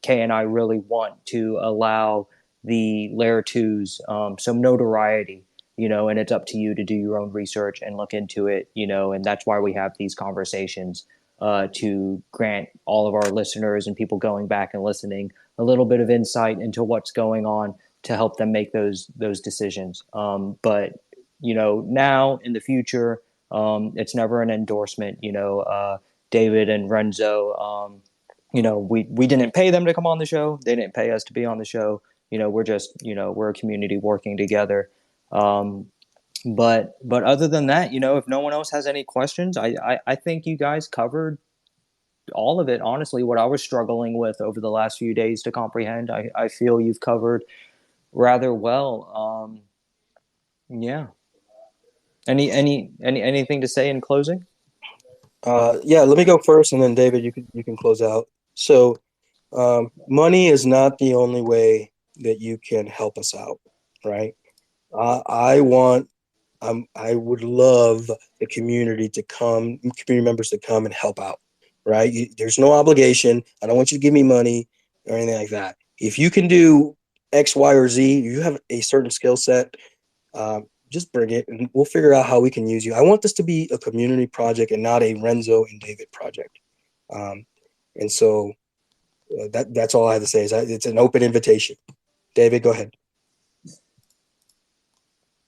A: Kay and I really want to allow the Layer 2s some notoriety, and it's up to you to do your own research and look into it, and that's why we have these conversations to grant all of our listeners and people going back and listening a little bit of insight into what's going on to help them make those decisions. But now in the future, it's never an endorsement. David and Renzo, we didn't pay them to come on the show. They didn't pay us to be on the show. We're just we're a community working together. Um, but other than that, if no one else has any questions, I think you guys covered all of it. Honestly, what I was struggling with over the last few days to comprehend, I feel you've covered rather well. Yeah. Anything to say in closing?
D: Yeah, let me go first, and then David, you can close out. So, money is not the only way that you can help us out, right? I want, I would love the community members to come and help out, right? There's no obligation. I don't want you to give me money or anything like that. If you can do X, Y, or Z, you have a certain skill set. Just bring it, and we'll figure out how we can use you. I want this to be a community project and not a Renzo and David project. Um, and so that's all I have to say. It's an open invitation. David, go ahead.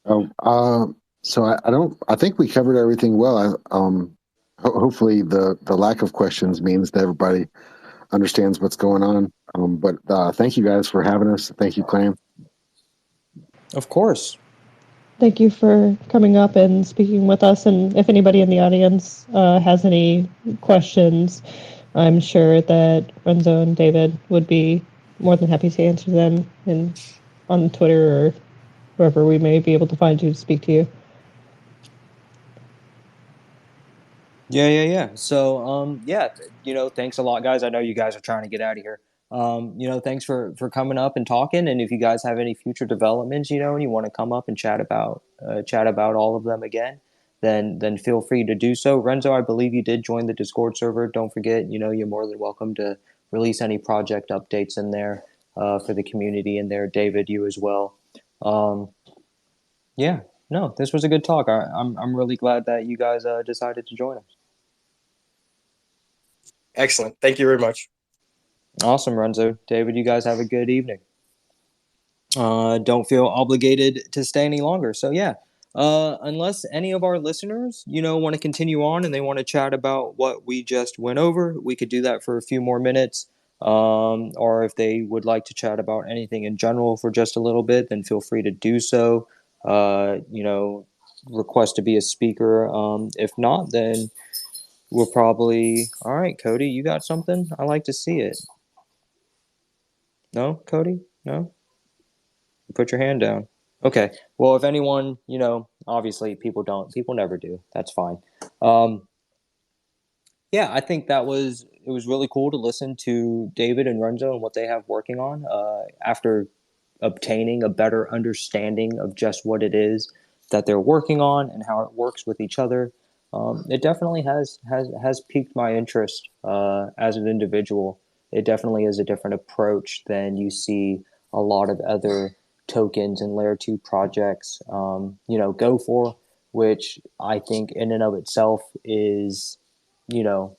C: Oh, so I don't. I think we covered everything well. Hopefully the lack of questions means that everybody understands what's going on. But thank you guys for having us. Thank you, Clam.
A: Of course.
B: Thank you for coming up and speaking with us. And if anybody in the audience has any questions, I'm sure that Renzo and David would be more than happy to answer them on Twitter or wherever we may be able to find you to speak to you.
A: Yeah. So, yeah, thanks a lot, guys. I know you guys are trying to get out of here. Thanks for coming up and talking. And if you guys have any future developments, and you want to come up and chat about all of them again, then feel free to do so. Renzo, I believe you did join the Discord server. Don't forget, you're more than welcome to release any project updates in there for the community in there. David, you as well. Um, yeah, no, this was a good talk. I'm really glad that you guys decided to join us.
D: Excellent. Thank you very much.
A: Awesome, Renzo. David, you guys have a good evening. Don't feel obligated to stay any longer. So, yeah, unless any of our listeners, want to continue on and they want to chat about what we just went over, we could do that for a few more minutes. Or if they would like to chat about anything in general for just a little bit, then feel free to do so. Request to be a speaker. If not, then we'll probably. All right, Cody, you got something? I like to see it. No, Cody? No? Put your hand down. Okay. Well, if anyone, obviously people never do. That's fine. Um, yeah, I think it was really cool to listen to David and Renzo and what they have working on after obtaining a better understanding of just what it is that they're working on and how it works with each other. It definitely has piqued my interest as an individual. It definitely is a different approach than you see a lot of other tokens and layer 2 projects go for, which I think in and of itself is you know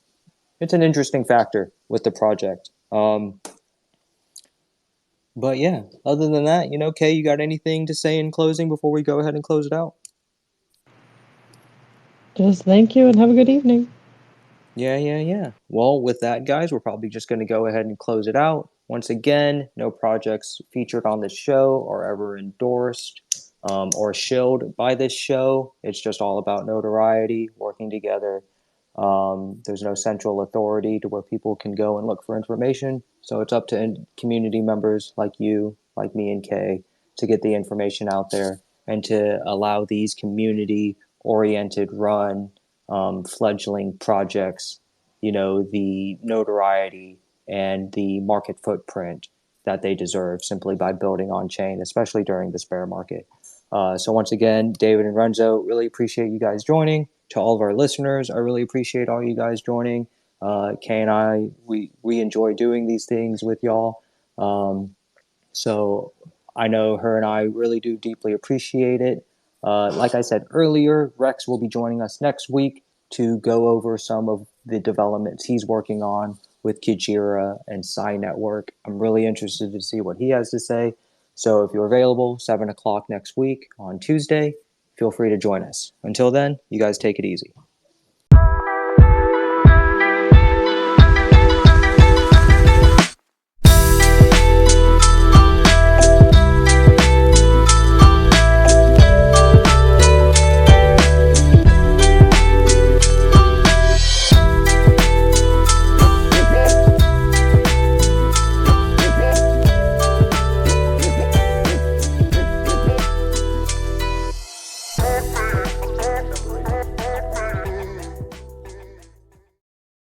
A: it's an interesting factor with the project. But yeah, other than that, Kay, you got anything to say in closing before we go ahead and close it out?
B: Just thank you and have a good evening.
A: Yeah. Well, with that, guys, we're probably just going to go ahead and close it out. Once again, no projects featured on the show or ever endorsed. or shilled by this show. It's just all about notoriety, working together. There's no central authority to where people can go and look for information. So it's up to community members like you, like me and Kay, to get the information out there and to allow these community oriented run fledgling projects, the notoriety and the market footprint that they deserve simply by building on chain, especially during this bear market. So once again, David and Renzo, really appreciate you guys joining. To all of our listeners, I really appreciate all you guys joining. Kay and I, we enjoy doing these things with y'all. So I know her and I really do deeply appreciate it. Like I said earlier, Rex will be joining us next week to go over some of the developments he's working on with Kijira and Psi Network. I'm really interested to see what he has to say. So if you're available, 7 o'clock next week on Tuesday, feel free to join us. Until then, you guys take it easy.